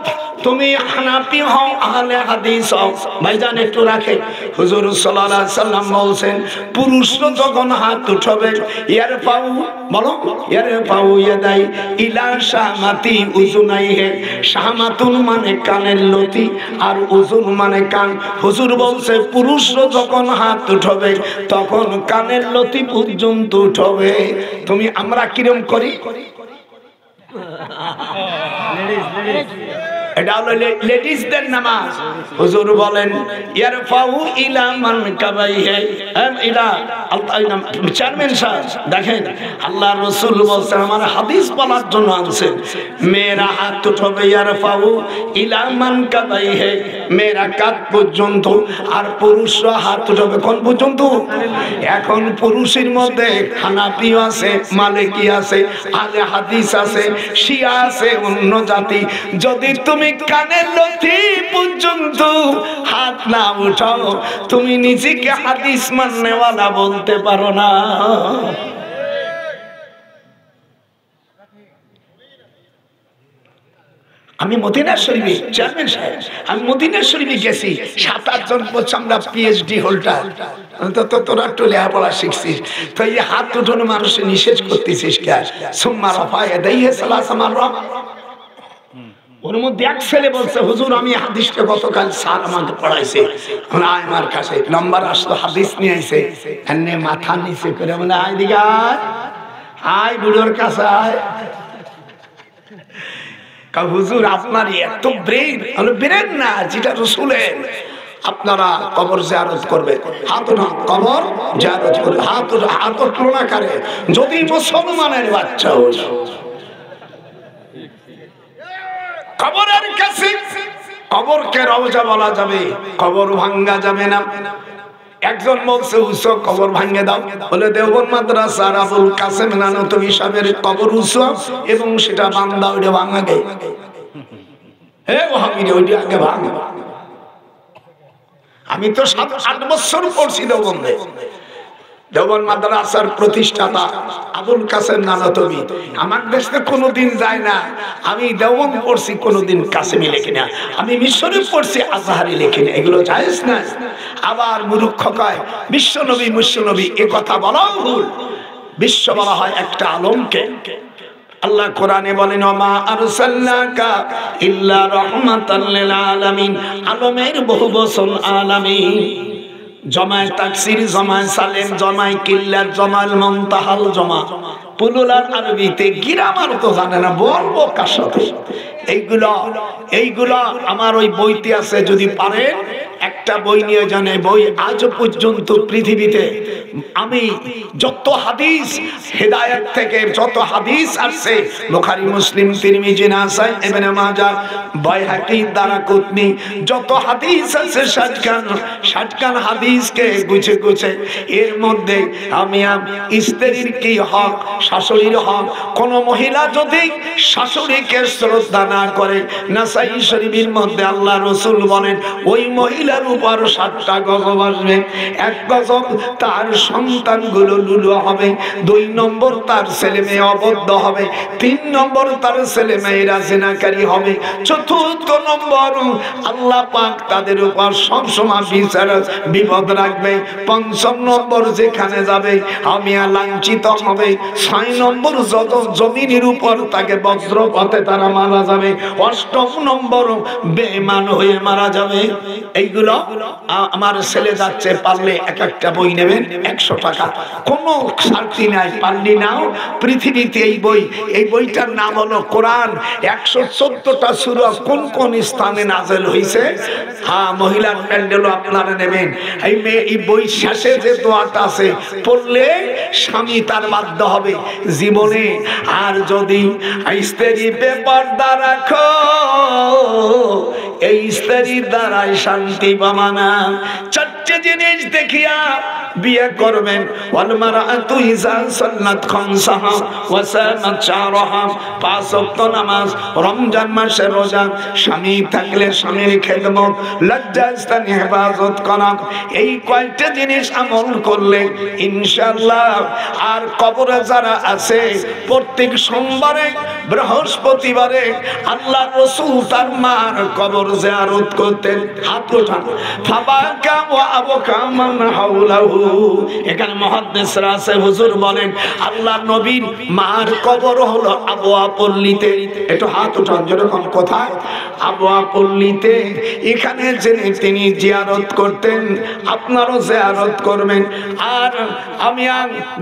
তুমি হানাফি হও আহলে হাদিস হও, ভাইজান একটু রাখে। হুজুর সাল্লাল্লাহু আলাইহি সাল্লাম বলেন পুরুষরা যখন হাত উঠাবে ইয়ার পাউ, বলো ইয়ার পাউ ইয়াদাই ইলা শামাতি উজুনাইহে, শামাতুন মানে কানের লতি আর উজুন মানে কান। হুজুর বলছে পুরুষরা যখন হাত উঠাবে তখন কানের লতি পর্যন্ত উঠাবে। তুমি আমরা কিরম করি? এটা হলো লেডিসদের নামাজ। হুজুর বলেন ইয়ারফাউ ইলা মানকাবাইহি, ইলা চেয়ারম্যান সাহেব দেখেন আল্লাহর রাসূল বলেন, আমার হাদিস বলার জন্য আনছেন, মেয়েরা হাত উঠাবে ইয়ারফাউ ইলা মানকাবাইহি, মেয়েরা কাঁধ পর্যন্ত, আর পুরুষরা হাত উঠাবে কোন পর্যন্ত? এখন পুরুষের মধ্যে হানাফি আছে, মালিকি আছে, আহলে হাদিস আছে, শিয়া আছে, অন্য জাতি। যদি তুমি কানের লতি পর্যন্ত হাত না উঠাও, তুমি নিজেকে হাদিস মাননেওয়ালা বলতে পারো না। আমি মদিনা শরীফে চেয়ারম্যান সাহেব, আমি মদিনা শরীফে গেছি, 7-8 জন বলছে আমরা পিএইচডি হোল্ডার, তো তোরা একটু লেখাপড়া শিখছিস, তো এই হাত উঠানো মানুষের নিষেধ করতেছিস কে? সুম্মা রাফা ইয়াদাইহি সালাসা মাররাত। ওর মধ্যে এক ছেলে বলছে হুজুর আমি হাদিসটা গতকাল স্যার আমাকে পড়াইছে, আমার কাছে নাম্বার আসলো, হাদিস নিয়ে আইছে, এনে মাথা নিচে করে বলে আয় দিগা আয় বুড়োর কাছে আয়। হুজুর আপনার এত ব্রেন, ব্রেন না যেটা রাসূলের, আপনারা কবর জিয়ারত করবে, হাত উঠা কবর জিয়ারত করবে, হাত তুলনা করে যদি মুসলমানের বাচ্চা হয়। কবরের কাছে কবরকে রওজা বলা যাবে, কবর ভাঙ্গা যাবে না। একজন বলছে উৎসব কবর ভাঙ্গে দাও, বলে দেওবন্দ মাদ্রাসার আবুল কাসেম নানতবী সাহেবের কবর উৎসব এবং সেটা বান্দা ওইটা ভাঙা গে, হে ওহাবিরে ওইটা আগে ভাঙ। আমি তো 7-8 বছর পড়ছি দেওবন্দে, দেওবন্দ মাদ্রাসার প্রতিষ্ঠাতা আবুল কাসেম নানতবী। আমার দেশে কোনোদিন যায় না, আমি দেওবন্দ পড়ছি কোনোদিন কাসেমি লেখি না, আমি মিশরে পড়ছি আজহারি লেখি না, এগুলো জায়েজ না। আবার মূর্খ কয় বিশ্বনবী মুশ্বনবী, এ কথা বলাও ভুল। বিশ্ব বলা হয় একটা আলমকে। আল্লাহ কোরআনে বলেন ওমা আরসালনাকা ইল্লা রাহমাতাল লিল আলামিন, আলমের বহুবচন আলামিন। জমায় তাকসির, জমায় সালেম, জমায় কিল্লার, জমাল মুনতাহাল, জমা পুলুলার আরবিতে গ্রামার তো জানে না, বলবো কার সাথে? এইগুলো আমার ওই বইতে আছে, যদি পারেন একটা একটা বই নিয়ে জানে বই আজ পর্যন্ত পৃথিবীতে আমি যত হাদিস হেদায়েত থেকে যত হাদিস আসছে বুখারী মুসলিম তিরমিজি নাসাই ইবনে মাজাহ বাইহাকি দারাকুতনি যত হাদিস আছে 60 খান হাদিসকে গুছে গুছে এর মধ্যে আমি স্ত্রীর কি হক শাশুড়ির হক কোন মহিলা যদি শাশুড়িকে শ্রদ্ধা না করে নাসাই শরীফের মধ্যে আল্লাহ রাসূল বলেন ওই মহিলার উপর 7টা গজব আসবে। এক গজব তার সন্তানগুলো লুলো হবে, 2 নম্বর তার ছেলে মেয়ে অবদ্ধ হবে, 3 নম্বর তার ছেলে মেয়েরা জিনাকারী হবে, 4র্থ নম্বর আল্লাহ পাক তাদের উপর সব সময় বিচার বিপদ রাখবে, 5ম নম্বর যেখানে যাবে আমি লাঞ্ছিত হবে, 6 নম্বর যত জমিনের উপর তাকে বজ্রপাতে তারা মারা যাবে, 8ম নম্বর বেঈমান হয়ে মারা যাবে। এইগুলো আমার ছেলে যাচ্ছে পারলে একটা বই নেবেন 100 টাকা, কোনো শান্তি নাই, পারলি নাও পৃথিবীতে এই বইটার নাম হলো কোরআন। 114টা সূরা কোন কোন স্থানে নাযিল হয়েছে, হ্যাঁ মহিলার প্যান্ডেলও আপনারা নেবেন। এই বই শেষে যে দোয়াটা আছে পড়লে স্বামী তার বাধ্য হবে জীবনে। আর যদি স্ত্রী বেপরদা রাখো এই স্ত্রীর দ্বারাই শান্তি পাবা না। 4টে জিনিস দেখিয়া বিয়ে করবেন। ওয়াল মারআতু ইযা সাল্লাত খামসাহা ওয়া সামাত শাহরাহা, 5 ওয়াক্ত নামাজ, রমজান মাসে রোজা, স্বামী থাকলে স্বামীর খেদমত, লজ্জাস্থান হেফাজত করা, এই কয়টা জিনিস আমল করলে ইনশাআল্লাহ। আর কবরে যারা আছে প্রত্যেক সোমবারে বৃহস্পতিবারে আল্লাহর রাসূল তার মার কবর জিয়ারত করতেন। হাত ওঠান। ফাবাকা ওয়া আবকা মান হাওলাহু, এখানে মুহাদ্দিসরা আছে হুজুর বলেন আল্লাহর নবীর মার কবর হলো আবওয়া পল্লীতে। একটু হাত উঠান যেরকম কোথায় আবওয়া পল্লীতে, এখানে তিনি জিয়ারত করতেন, আপনারও জিয়ারত করবেন। আর আমি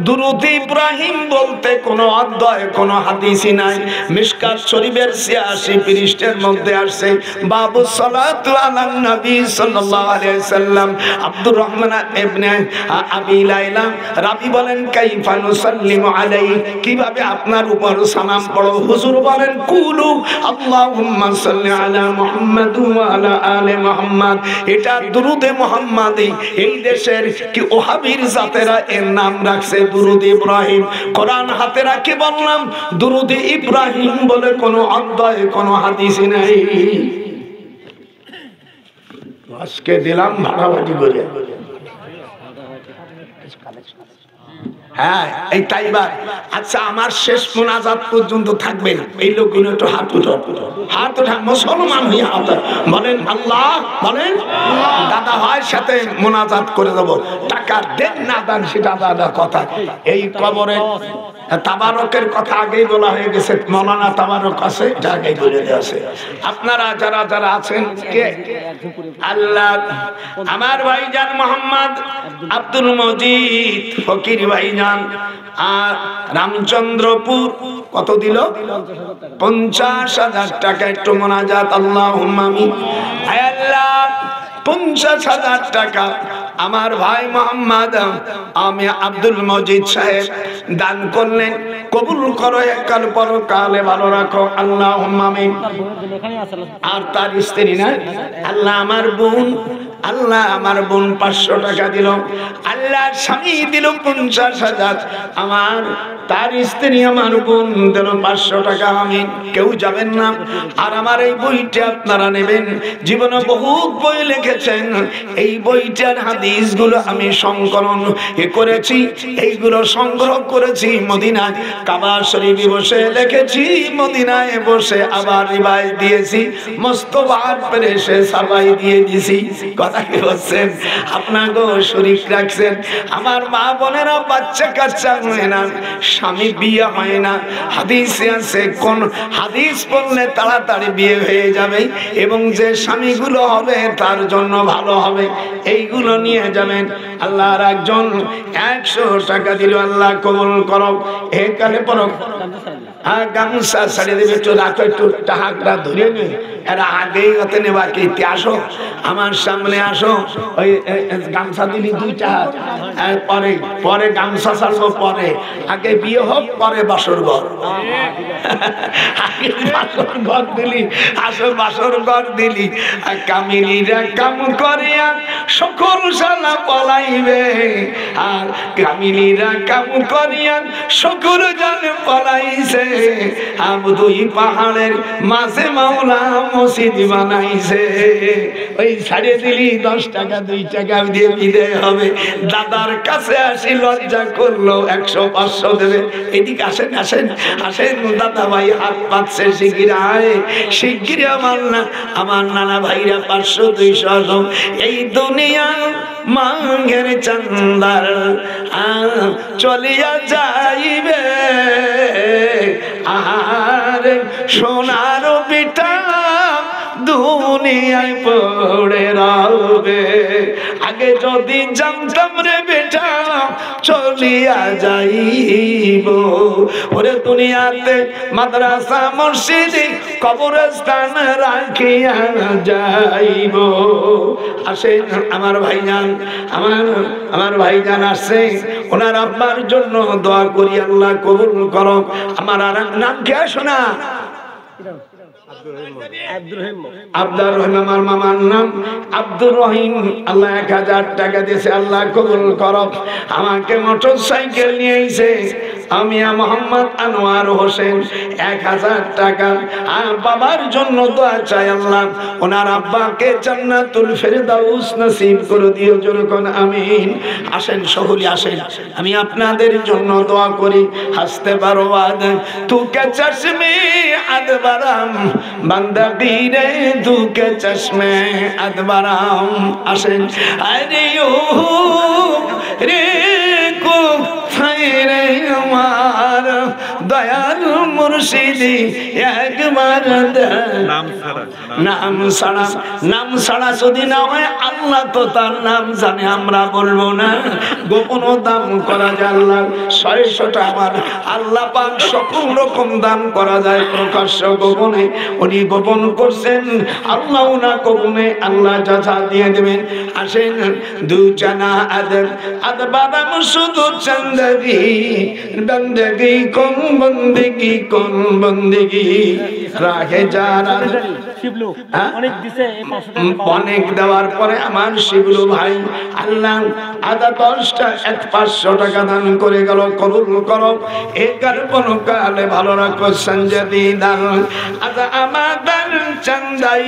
দুরূদ ইব্রাহিম বলতে কোনো অধ্যায় কোনো হাদিসই নাই। মিশকাত শরীফের 86 পৃষ্ঠার মধ্যে আসছে বাবু সালাতু আলান নবী সাল্লাল্লাহু আলাইহি সাল্লাম। আব্দুর রহমান ইবনে আবি লাইলা রাবি বলেন কাইফা নুসাল্লিমু আলাইহি, কিভাবে আপনার উপর সালাম পড়ো। হুজুর বলেন কুলু আল্লাহুম্মা সাল্লি আলা মুহাম্মাদ ওয়া আলা আলি মুহাম্মাদ। এটা দুরুদে মুহাম্মাদি। এই দেশের কি ওহাবীর জাতেরা এর নাম রাখছে দুরুদ ইব্রাহিম। কোরআন হাতে রাখি বললাম দুরুদ ইব্রাহিম বলে কোনো অধ্যায় কোনো হাদিসই নাই। আজকে দিলাম ভাড়াবাড়ি করে। হ্যাঁ এই তাইবার। আচ্ছা আমার শেষ মোনাজাত পর্যন্ত থাকবেন এই লোকগুলো একটু হাত উঠান, হাত উঠান মুসলমান হইয়া হাত বলেন আল্লাহ, বলেন দাদা ভাইয়ের সাথে মোনাজাত করে দেবো। টাকা দেন না দেন সেটা দাদা কথা। এই কবরে তাবারকের কথা আগেই বলা হয়ে গেছে, মৌলানা তাবারক আছে, এটা আগেই বলে দেওয়া আছে। আপনারা যারা যারা আছেন কে আল্লাহ আমার ভাইজান মোহাম্মদ আব্দুল মজিদ ফকির ভাইজান আর রামচন্দ্রপুর কত দিল 50,000 টাকা। একটু মোনাজাত আল্লাহুম্মা আমিন। হে আল্লাহ 50,000 টাকা আমার ভাই মোহাম্মদ আমি আব্দুল মজিদ সাহেব দান করলেন, কবুল করো এককাল পরকালে ভালো রাখো আল্লাহুম্মা আমিন। আর তার স্ত্রী না আল্লাহ আমার বোন, আল্লাহ আমার বোন 500 টাকা দিল, আল্লাহ স্বামী দিল 50,000, আমার তার স্ত্রী আমার বোন দিল 500 টাকা। আমি কেউ যাবেন না। আর আমার এই বইটা আপনারা নেবেন। জীবনে বহুত বই লিখেছেন, এই বইটার হাদিসগুলো আমি সংকলন করেছি, এইগুলো সংগ্রহ করেছি মদিনায় কাবা শরীফে বসে লিখেছি, মদিনায় বসে আবার রিভাইজ দিয়েছি, মোস্তফার প্রেসে সাবাই দিয়ে দিয়েছি। কথা কি বলছেন? আপনাকেও শরীফ রাখছেন। আমার মা বোনেরা বাচ্চা কাচ্চা হয় না, স্বামী বিয়ে হয় না, হাদিসে আছে কোন হাদিস পড়লে তাড়াতাড়ি বিয়ে হয়ে যাবে এবং যে স্বামীগুলো হবে তার জন্য ভালো হবে, এইগুলো নিয়ে যাবেন। আল্লাহর একজন 100 টাকা দিল, আল্লাহ কবুল করো। এখানে পড়ো গামছা ছাড়িয়ে দেবে, একটু রাখো, একটু টাকাটা ধরে নে, এরা আগেই হতে নেবা কি আসো আমার সামনে আসো। ওই গামছা দিলি 2 টাকা, পরে পরে গামছা ছাড়বো, পরে আগে বিয়ে হোক, পরে বাসর ঘর। আগে বাসর ঘর দিলি, আসো বাসর ঘর দিলি। কামিনীরা কাম করিয়া সকল শালা পলাইবে, আর কামিনীরা কাম করিয়া সকল জান পলাইছে। দুই পাহাড়ের মাঝে মাওলা মসজিদ বানাইছে। ওই ছাড়িয়ে দিলি 10 টাকা 2 টাকা দিয়ে বিদায় হবে। দাদার কাছে আসি লজ্জা করলো, 100-500 দেবে। এদিকে আসেন আসেন আসেন দাদা ভাই, হাত পাচ্ছে শিগগির আয়, শিগগির আমার নানা ভাইরা 500-200 এই দুনিয়া মাঙ্গের চান্দার চলিয়া যাইবে। আর সোনার পিঠা দুনিয়ায় পড়ে রবে। আগে যদি জানতাম রে বেটা চলিয়া যাইব, ওরে দুনিয়াতে মাদ্রাসা মসজিদ কবরস্থান রাখিয়া যাইব। আসেন আমার ভাইজান, আমার ভাইজান আসছে, ওনার আব্বার জন্য দোয়া করি, আল্লাহ কবুল করো। আমার আর নাম কি শোনা? আব্দুর রহিম, আমার মামার নাম আব্দুর রহিম। আল্লাহ 1000 টাকা দিয়েছে, আল্লাহ কবুল করো। আমাকে মোটরসাইকেল নিয়ে এসে আমি মোহাম্মদ আনোয়ার হোসেন 1000 টাকা। আর বাবার জন্য দোয়া চাই, আল্লাহ ওনার আব্বাকে জান্নাতুল ফেরদাউস নসিব করে দিও, যেরকম আমিন। আসেন সকলে আসেন, আমি আপনাদের জন্য দোয়া করি। হাসতে পারো আদ তুকে চশমে আদবারাম বান্দা বীরে দুকে চশমে আদবারাম। আসেন আরে ও রে কো ফাইরে আমার দয়াল মুর্শিদি একবার নাম ছাড়া যদি না হয়, আল্লাহ তো তার নাম জানে, আমরা বলবো না। গোপন দান করা যায়, আল্লাহ 600টা আমার আল্লাহ পাক সকল রকম দান করা যায়, প্রকাশ্য গোপনে। উনি গোপন করছেন, আল্লাহ না গোপনে আল্লাহ যা দিয়ে দেবেন। আসেন 2 জানা আদ বাদাম শুধু চন্দগি বন্দগি কোন বন্দগি কোন বন্দগি রাহে যারা অনেক দেওয়ার পরে আমার শিবলু ভাই আল্লাহ আদা 10টা 500 টাকা দান করে গেল, কবুল করো। একার পরকালে ভালো রাখো সঞ্জদি দান। আদা আমাদের চন্দাই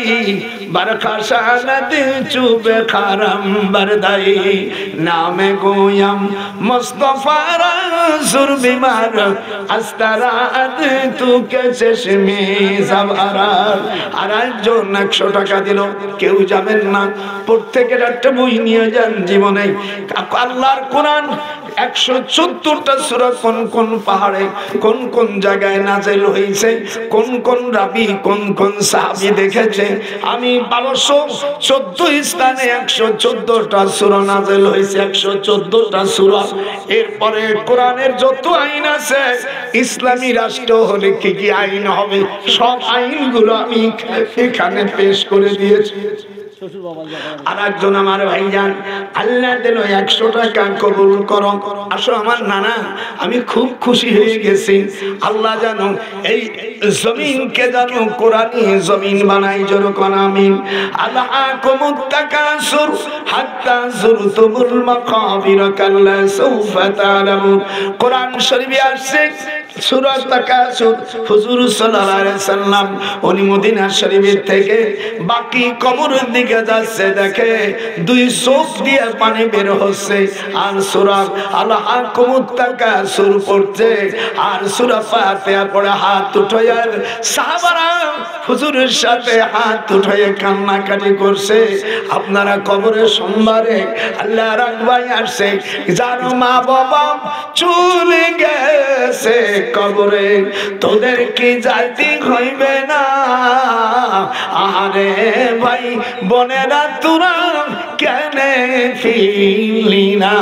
বরখাশানত চুবে খারাম বরদাই নামে গোয়াম মুস্তফার সুর বিমার আস্তারাত তুকে চশমে জবরা। আর একজন 100 টাকা দিল, কেউ যাবেন না, প্রত্যেকের একটা বই নিয়ে যান। জীবনে আল্লাহর কোরআন 174টা সূরা কোন কোন পাহাড়ে কোন কোন জায়গায় নাযিল হয়েছে, কোন কোন রাবী কোন কোন সাহাবী দেখেছে। আমি 1214 স্থানে 114টা সূরা নাযিল হয়েছে, 114টা সূরা। এরপরে কোরআনের যত আইন আছে, ইসলামী রাষ্ট্র হলে কি কি আইন হবে, সব আইনগুলো আমি এখানে পেশ করে দিয়েছি। আর একজন আমার ভাইজান আল্লাহ দিল 100 টাকা, কবুল করো। আসো আমার নানা, আমি খুব খুশি হয়ে গেছি। আল্লাহ জানো এই জমিনকে জানো কোরআনী জমিন বানাই, যেরকম আমিন। আলহাকুমুত তাকাসুর হাত্তা যুরতুমুল মাকাবির কাল্লা সাউফা তা'লামুন। কোরআন শরীফে আসছে সূরা তাকাসুর, হুজুর সাল্লাল্লাহু আলাইহি সাল্লাম উনি মদিনা শরীফের থেকে বাকি কবরের দিকে যাচ্ছে, দেখে 2 চোখ দিয়ে পানি বের হচ্ছে। আর সূরা আলহাকুমুত তাকাসুর পড়ছে, আর সূরা ফাতিহা পড়ে হাত উঠায় সাহাবারা হুজুরের সাথে হাত উঠায় কান্নাকাটি করছে। আপনারা কবরের সোমবারে আল্লাহ রাখবাই আসছে, যার মা বাবা চলে গেছে কবরে, তোদের কি যাইতে হইবে না? আরে ভাই বোনেরা তোরা কেন ফিলিনা,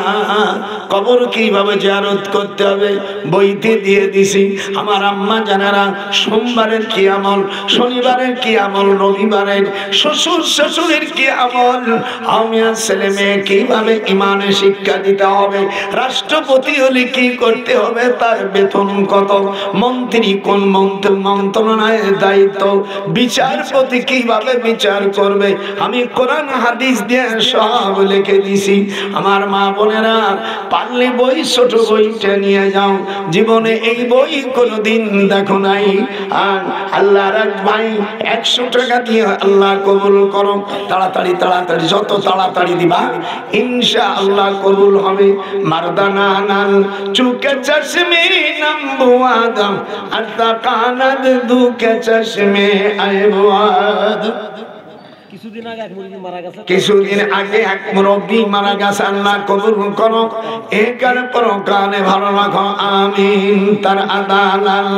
কবর কিভাবে জিয়ারত করতে হবে বইতে দিয়ে দিছি। আমার আম্মা জানারা সোমবারের কি আমল, শনিবারের কি আমল, রবিবারের, শ্বশুর শাশুড়ির কি আমল, আমিয়া ছেলে মেয়ে কিভাবে ইমানে শিক্ষা দিতে হবে, রাষ্ট্রপতি হলে কি করতে হবে, তার বেতন কত, মন্ত্রী কোন মন্ত্রণালয়ের দায়িত্ব, বিচারপতি কিভাবে বিচার করবে, আমি কোরআন হাদিস দিয়ে সব লিখে দিছি। আমার মা বোনেরা পারলে বই ছোট বইটা নিয়ে যাও, জীবনে এই বই কোনোদিন দেখো নাই। আর আল্লাহর এক ভাই 100 টাকা দিয়ে আল্লাহ কবুল করো, তাড়াতাড়ি তাড়াতাড়ি যত তাড়াতাড়ি দিবা ইনশাআল্লাহ কবুল হবে। মারদানা নাল চুকে চশমে নাম্বু আদম আতা কানাদ দুকে চশমে আইবাদ। কিছুদিন আগে এক মুরব্বী মারা গেছে, আল্লাহ কবুল করো, একার পরকালে ভালো রাখো আমিন। তার আদালাল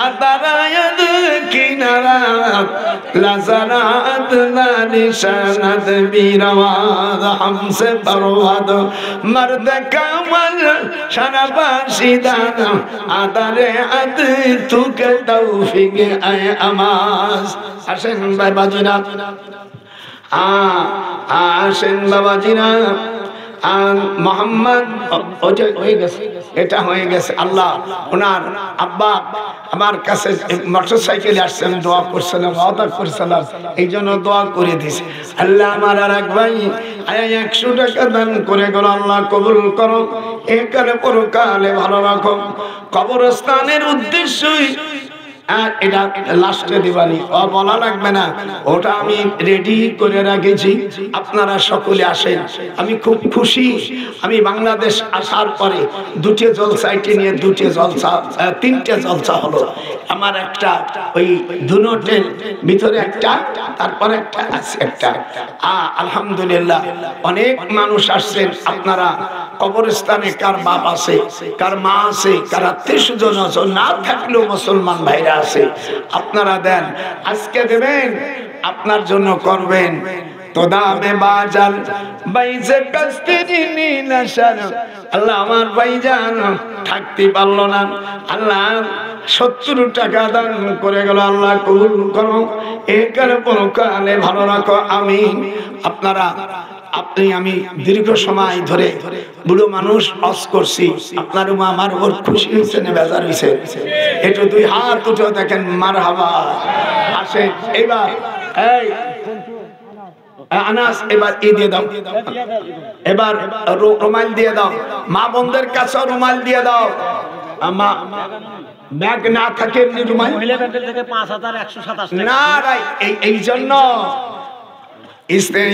আদারায়াদ কিনারা লাজারাত লানিশানাত বিরাওয়াদ হামসে পরওয়াদ মর্দ কামাল শানাবাশিদান আদারে আদ তুকে তৌফিক আয় আমাস। আসেন ভাই বাজিরা, আসেন বাবাজিরা, মোহাম্মদ হয়ে গেছে, এটা হয়ে গেছে। আল্লাহ ওনার আব্বা আমার কাছে মোটর সাইকেলে আসছেন, দোয়া করছিলাম, ওয়াদা করছিলাম, এই জন্য দোয়া করে দিছে। আল্লাহ আমার আর এক ভাই 100 টাকা দান করে গেল, আল্লাহ কবুল করো, একালে পরকালে ভালো রাখো। কবরস্থানের উদ্দেশ্যই আর এটা লাস্টে দিবানি বলা লাগবে না, ওটা আমি রেডি করে রেখেছি, আপনারা সকলে আসেন। আমি খুব খুশি, আমি বাংলাদেশ আসার পরে 2টে জলসা নিয়ে 2টে জলসা 3টে জলসা হলো। আমার একটা ওই দুনোটের ভিতরে একটা, তারপরে একটা আছে একটা। আলহামদুলিল্লাহ অনেক মানুষ আসছেন। আপনারা কবরস্থানে কার বাপ আছে, কার মা আছে, কার আত্মীয় স্বজন আছে, না থাকলেও মুসলমান ভাইরা আছে, আপনারা দেন, আজকে দেবেন, আপনার জন্য করবেন। তো দামে বাজার বাইজে কাস্তেরি নীলাশার, আল্লাহ আমার ভাইজান থাকতে পারলো না, আল্লাহ 70 টাকা দান করে গেল, আল্লাহ কবুল করো, একার পরকালে ভালো রাখো আমিন। আপনারা আমি দীর্ঘ সময় ধরে বুড়ো মানুষ অস করছি, আপনার মা আমার ওর খুশি হয়েছে না বেজার হয়েছে? একটু 2 হাত উঠে দেখেন, মারহাবা। আসে এবার এই আনাস, এবার দিয়ে দাও, এবার রুমাল দিয়ে দাও, মা বোনদের কাছে রুমাল দিয়ে দাও। মা ব্যাগ না থাকে এমনি রুমাল না, এই জন্য স্ত্রী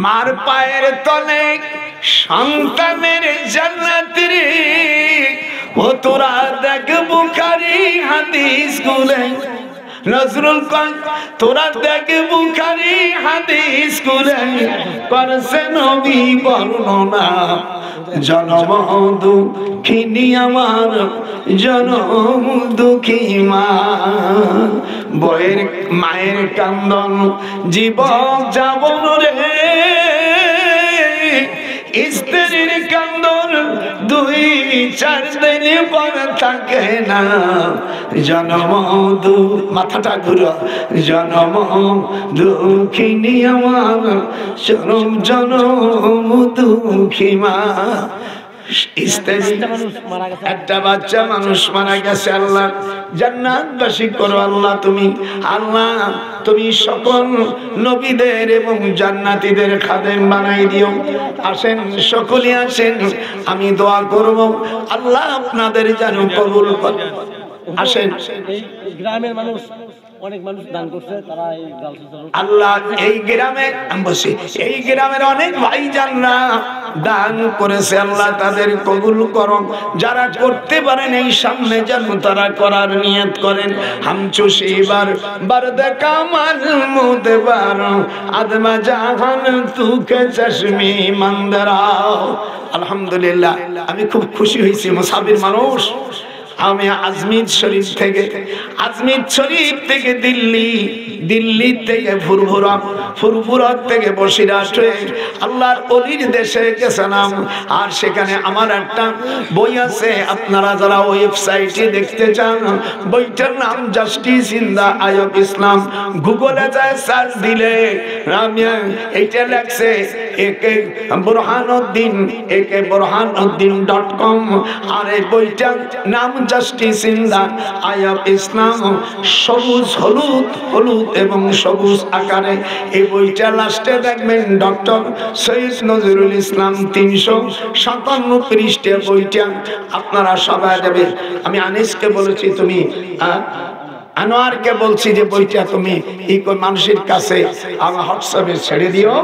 মার পায়ের তলে সন্তানের জান্নাত রে, ও তোরা দেখ বুখারী হাদিস গুলে, নজরুল কয় তোরা দেখ বুখারী হাদিস গুলে, করছে নবী বর্ণনা, জনম দুঃখিনী আমার জনম দুঃখী মা, বয়ের মায়ের কান্দন জীবন যাবন রে, স্ত্রীর কান্দন 2-4 দিন পর থাকে না, জনম মাথাটা ঘুরো, জনম দুঃখিনী আমার চরম জনম দুঃখী মা। একটা বাচ্চা মানুষ মারা গেছে, আল্লাহ জান্নাতবাসী করো, আল্লাহ তুমি, আল্লাহ তুমি সকল নবীদের এবং জান্নাতীদের খাদেম বানাই দিও। আসেন সকলে আসেন, আমি দোয়া করব, আল্লাহ আপনাদের যেন কবুল করে। আসেন, গ্রামের মানুষ অনেক মানুষ দান করছে, তারা আল্লাহ এই গ্রামে আমি বলছি, এই গ্রামের অনেক ভাইজানরা দান করেছে, আল্লাহ তাদের কবুল করুন। যারা করতে পারেন এই সামনে যেন তারা করার নিয়ত করেন। হামচুশি এবার বারদে কামাল মুদবার আদমা জাহান তুকে চশমি মন্দরা। আলহামদুলিল্লাহ আমি খুব খুশি হয়েছি, মুসাফির মানুষ আমি আজমির শরীফ থেকে দিল্লি থেকে ফুরফুরা থেকে বসিরহাট হয়ে আল্লাহর ওলির দেশে গেছিলাম। আর সেখানে আমার একটা বই আছে, আপনারা যারা ওয়েবসাইটে দেখতে চান, বইটার নাম justice in the eye of Islam. গুগলে যায় সার্চ দিলে এইটা লেখছে একে burhanuddin.com। আর এই বইটার নাম justice in the eye of Islam. সবুজ হলুদ এবং সবুজ আকারে এই বইটা লাস্টে দেখবেন ডক্টর সৈয়দ নজরুল ইসলাম 357 পৃষ্ঠা বইটা আপনারা সবাই দেবে। আমি আনিসকে বলেছি, তুমি আনোয়ারকে বলছি যে বইটা তুমি এই মানুষের কাছে আমার হোয়াটসঅ্যাপে ছেড়ে দিও।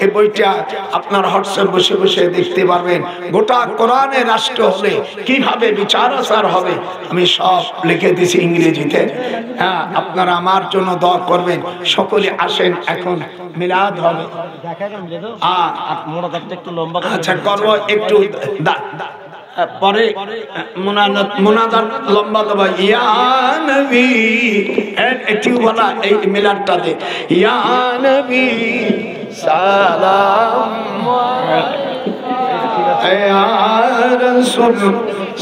এই বইটা আপনার হোয়াটসঅ্যাপ বসে বসে দেখতে পারবেন। গোটা কোরআনের রাষ্ট্র হলে কিভাবে বিচার আচার হবে আমি সব লিখে দিয়েছি ইংরেজিতে। আপনারা আমার জন্য দোয়া করবেন। সকলে আসেন, এখন মিলাদ হবে। আচ্ছা করবো একটু পরে মোনাজাত লম্বা দেবা। ইয়া নবী একটু বলা এই মিলাদটাতে, ইয়া নবী সালাম, ইয়া রাসূল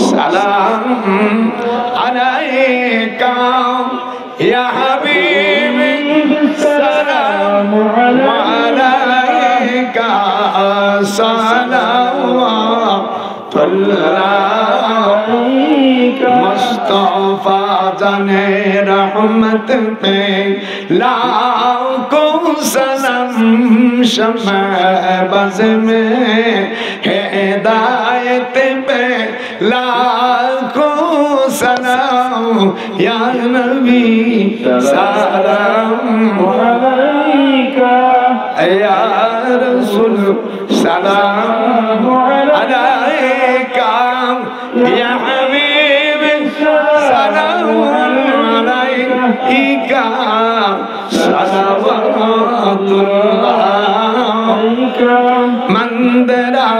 সালাম আলাইকা, ইয়া হাবিবি সালাম আলাইকা, मुस्तफा जाने रहमत पे लाखों सनम शम्अ बज़ में हिदायत पे लाखों सनम या नबी सलाम अलैका या रसूल सलाम अलैका या हबीब सलाम अलैका सलावतुल्लाह मंदरा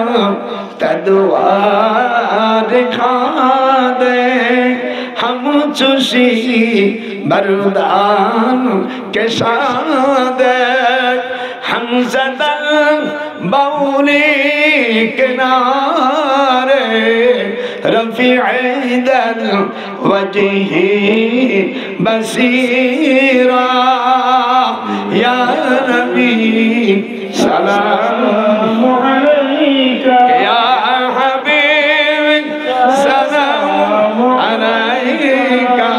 तदवार खा दे हम चुशी बरदान के सादे हम ज़दल बौली किनारे रफ़ी दल वजही बसीरा या नबी सलाम अलैका या हबीब सलाम अलैका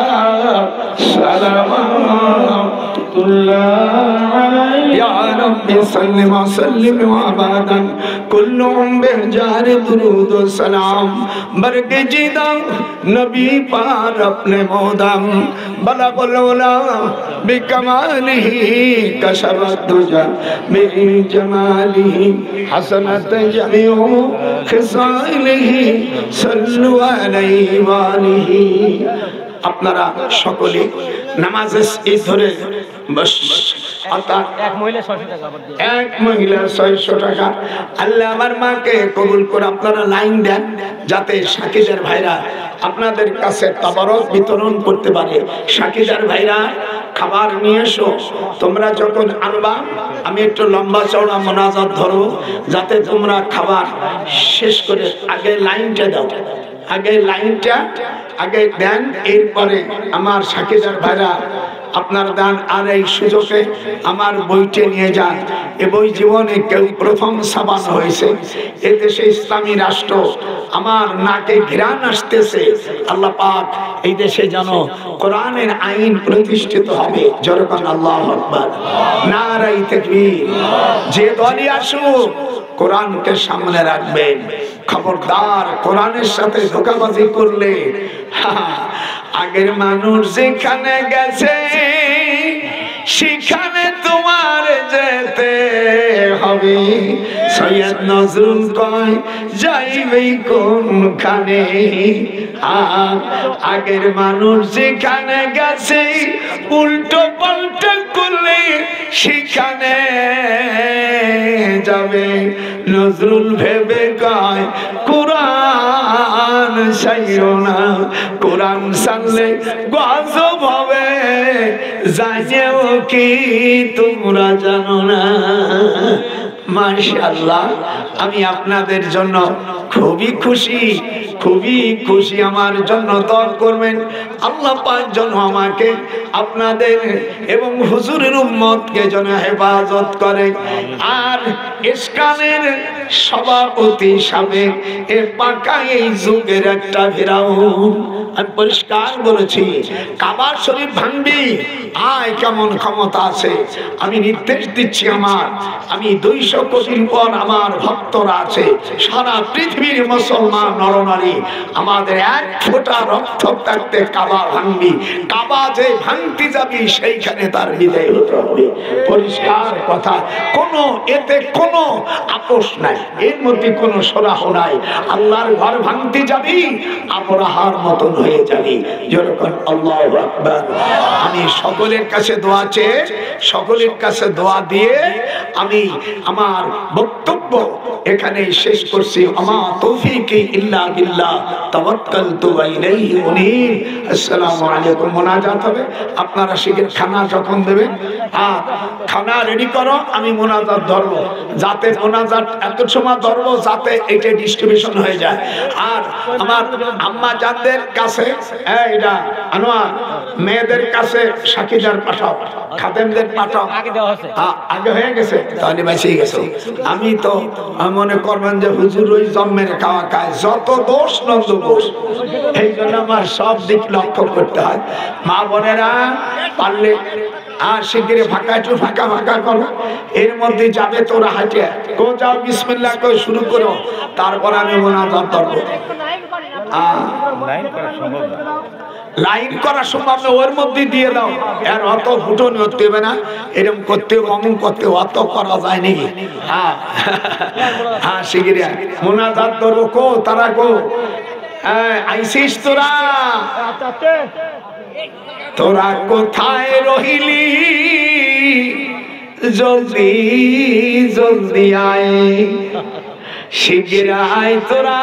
सलावतुल्लाह या रब्बी सल्लि व सल्लिम व अबदन कुल्लुहुम बेजार दुरूद व सलाम बरके जिदा नबी पार अपने मोदम बलगुल उला बिकमालिही कशफत दुजा बिजमालिही हसनत जमीउ खिसालिही सल्लु अलैहि व आलिही। আপনারা সকলে নামাজে এই ধরে এক মহিলা 600 টাকা। আল্লাহ আমার মাকে কবুল করে আপনারা লাইন দেন যাতে সাকিদার ভাইরা আপনাদের কাছে তাবারক বিতরণ করতে পারে। সাকিদার ভাইরা খাবার নিয়ে এসো, তোমরা যখন আনবা আমি একটু লম্বা চওড়া মোনাজাত ধরবো যাতে তোমরা খাবার শেষ করে আগে লাইনটা দাও, আগে লাইনটা আগে দেন, এরপরে আমার সাকিদার ভাইরা আপনার দান। আর এই সুযোগে আমার বইটা নিয়ে যান। এ বই জীবনে কেউ প্রথম সাবান হয়েছে। এদেশে ইসলামী রাষ্ট্র আমার নাকে ঘ্রাণ আসতেছে। আল্লাহ পাক এই দেশে যেন কোরআনের আইন প্রতিষ্ঠিত হবে। জোরকান আল্লাহু আকবার, নারায়ে তাকবীর। যে দলই আসুক কোরআনকে সামনে রাখবেন। খবরদার কোরআনের সাথে ধোঁকাবাজি করলে আগের মানুষ যেখানে গেছে সেখানে তোমার যেতে হবে। সৈয়দ নজরুল কয় যাইবে কোনখানে, আগের মানুষ যেখানে গেছে উল্টো পাল্টা করলে সেখানে যাবে। নজরুল ভেবে কয় কোরআন ছাইরো না, কোরআন ছাড়লে গজব হবে জানেও কি তোমরা জানো না। মাশাআল্লাহ, আমি আপনাদের জন্য খুবই খুশি। আমার জন্য দোয়া করবেন, আল্লাহ পাক যেন আমাকে আপনাদের এবং হুজুরের উম্মতকে যেন হেফাজত করে। আর ইসকানের সভাপতি সাবেক এ পাকা এই যুগের একটা ফেরাউন, আমি পরিষ্কার বলেছি, কাবা শরীফ ভাঙবি, আয় কেমন ক্ষমতা আছে। আমি নির্দেশ দিচ্ছি, আমি 200 কোটির পর আমার ভক্তরা আছে, সারা পৃথিবীর মুসলমান নরনারী, আমাদের এক ফোঁটা রক্ত থাকতে কাবা ভাঙবি। কাবা যে ভাঙতে যাবি সেইখানে তার বিদায় হতে হবে। পরিষ্কার কথা, এতে কোনো আপোষ নাই, এর মধ্যে কোনো সরাহ নাই। আল্লাহর ঘর ভাঙতে যাবি, আবরাহার মতন হয়ে যাবি। যেরকম আল্লাহু আকবার। আমি সকলের কাছে দোয়া চেয়ে, সকলের কাছে দোয়া দিয়ে আমি আমার বক্তব্য এখানে শেষ করছি। আমা তৌফিকি ইল্লা বিল্লাহ, তাওয়াক্কালতু ওয়া ইলাইহি উনীব। আসসালামু আলাইকুম। মোনাজাত হবে, আপনারা শিখে খানা যখন দেবেন, আর খানা রেডি করো, আমি মোনাজাত ধরবো, যাতে মোনাজাত এত সময় ধরবো যাতে এটা ডিস্ট্রিবিউশন হয়ে যায়। আর আমার আম্মা জানদের কাছে এইটা আনোয়ার, মেয়েদের কাছে সাকিদার পাঠাও, খাদেমদের পাঠাও। আগে হয়ে গেছে, তাহলে বেঁচে গেছে। আমি তো মনে করবেন যে হুজুর ওই জন্মের খাওয়া খায়, যত দোষ নন্দ দোষ। এই জন্য আমার সব দিক লক্ষ্য করতে হয়। মা বোনেরা পারলে আর শিগগিরই ফাঁকা করো, এর মধ্যে যাবে তোরা হাঁটে কো যাও, বিসমিল্লাহ কই শুরু করো, তারপর আমি মোনাজাত করব। লাইন করা সম্ভব না, ওর মধ্যে দিয়ে দাও, আর অত ফুটনি হতে হবে না, এরকম করতে অমুক করতে অত করা যায় নাকি? হ্যাঁ শিগগিরই মোনাজাত করবো। কো তারা কো আইসিস তোরা কোথায় রহিলি, জলদি আয়, শিগগির আয় তোরা।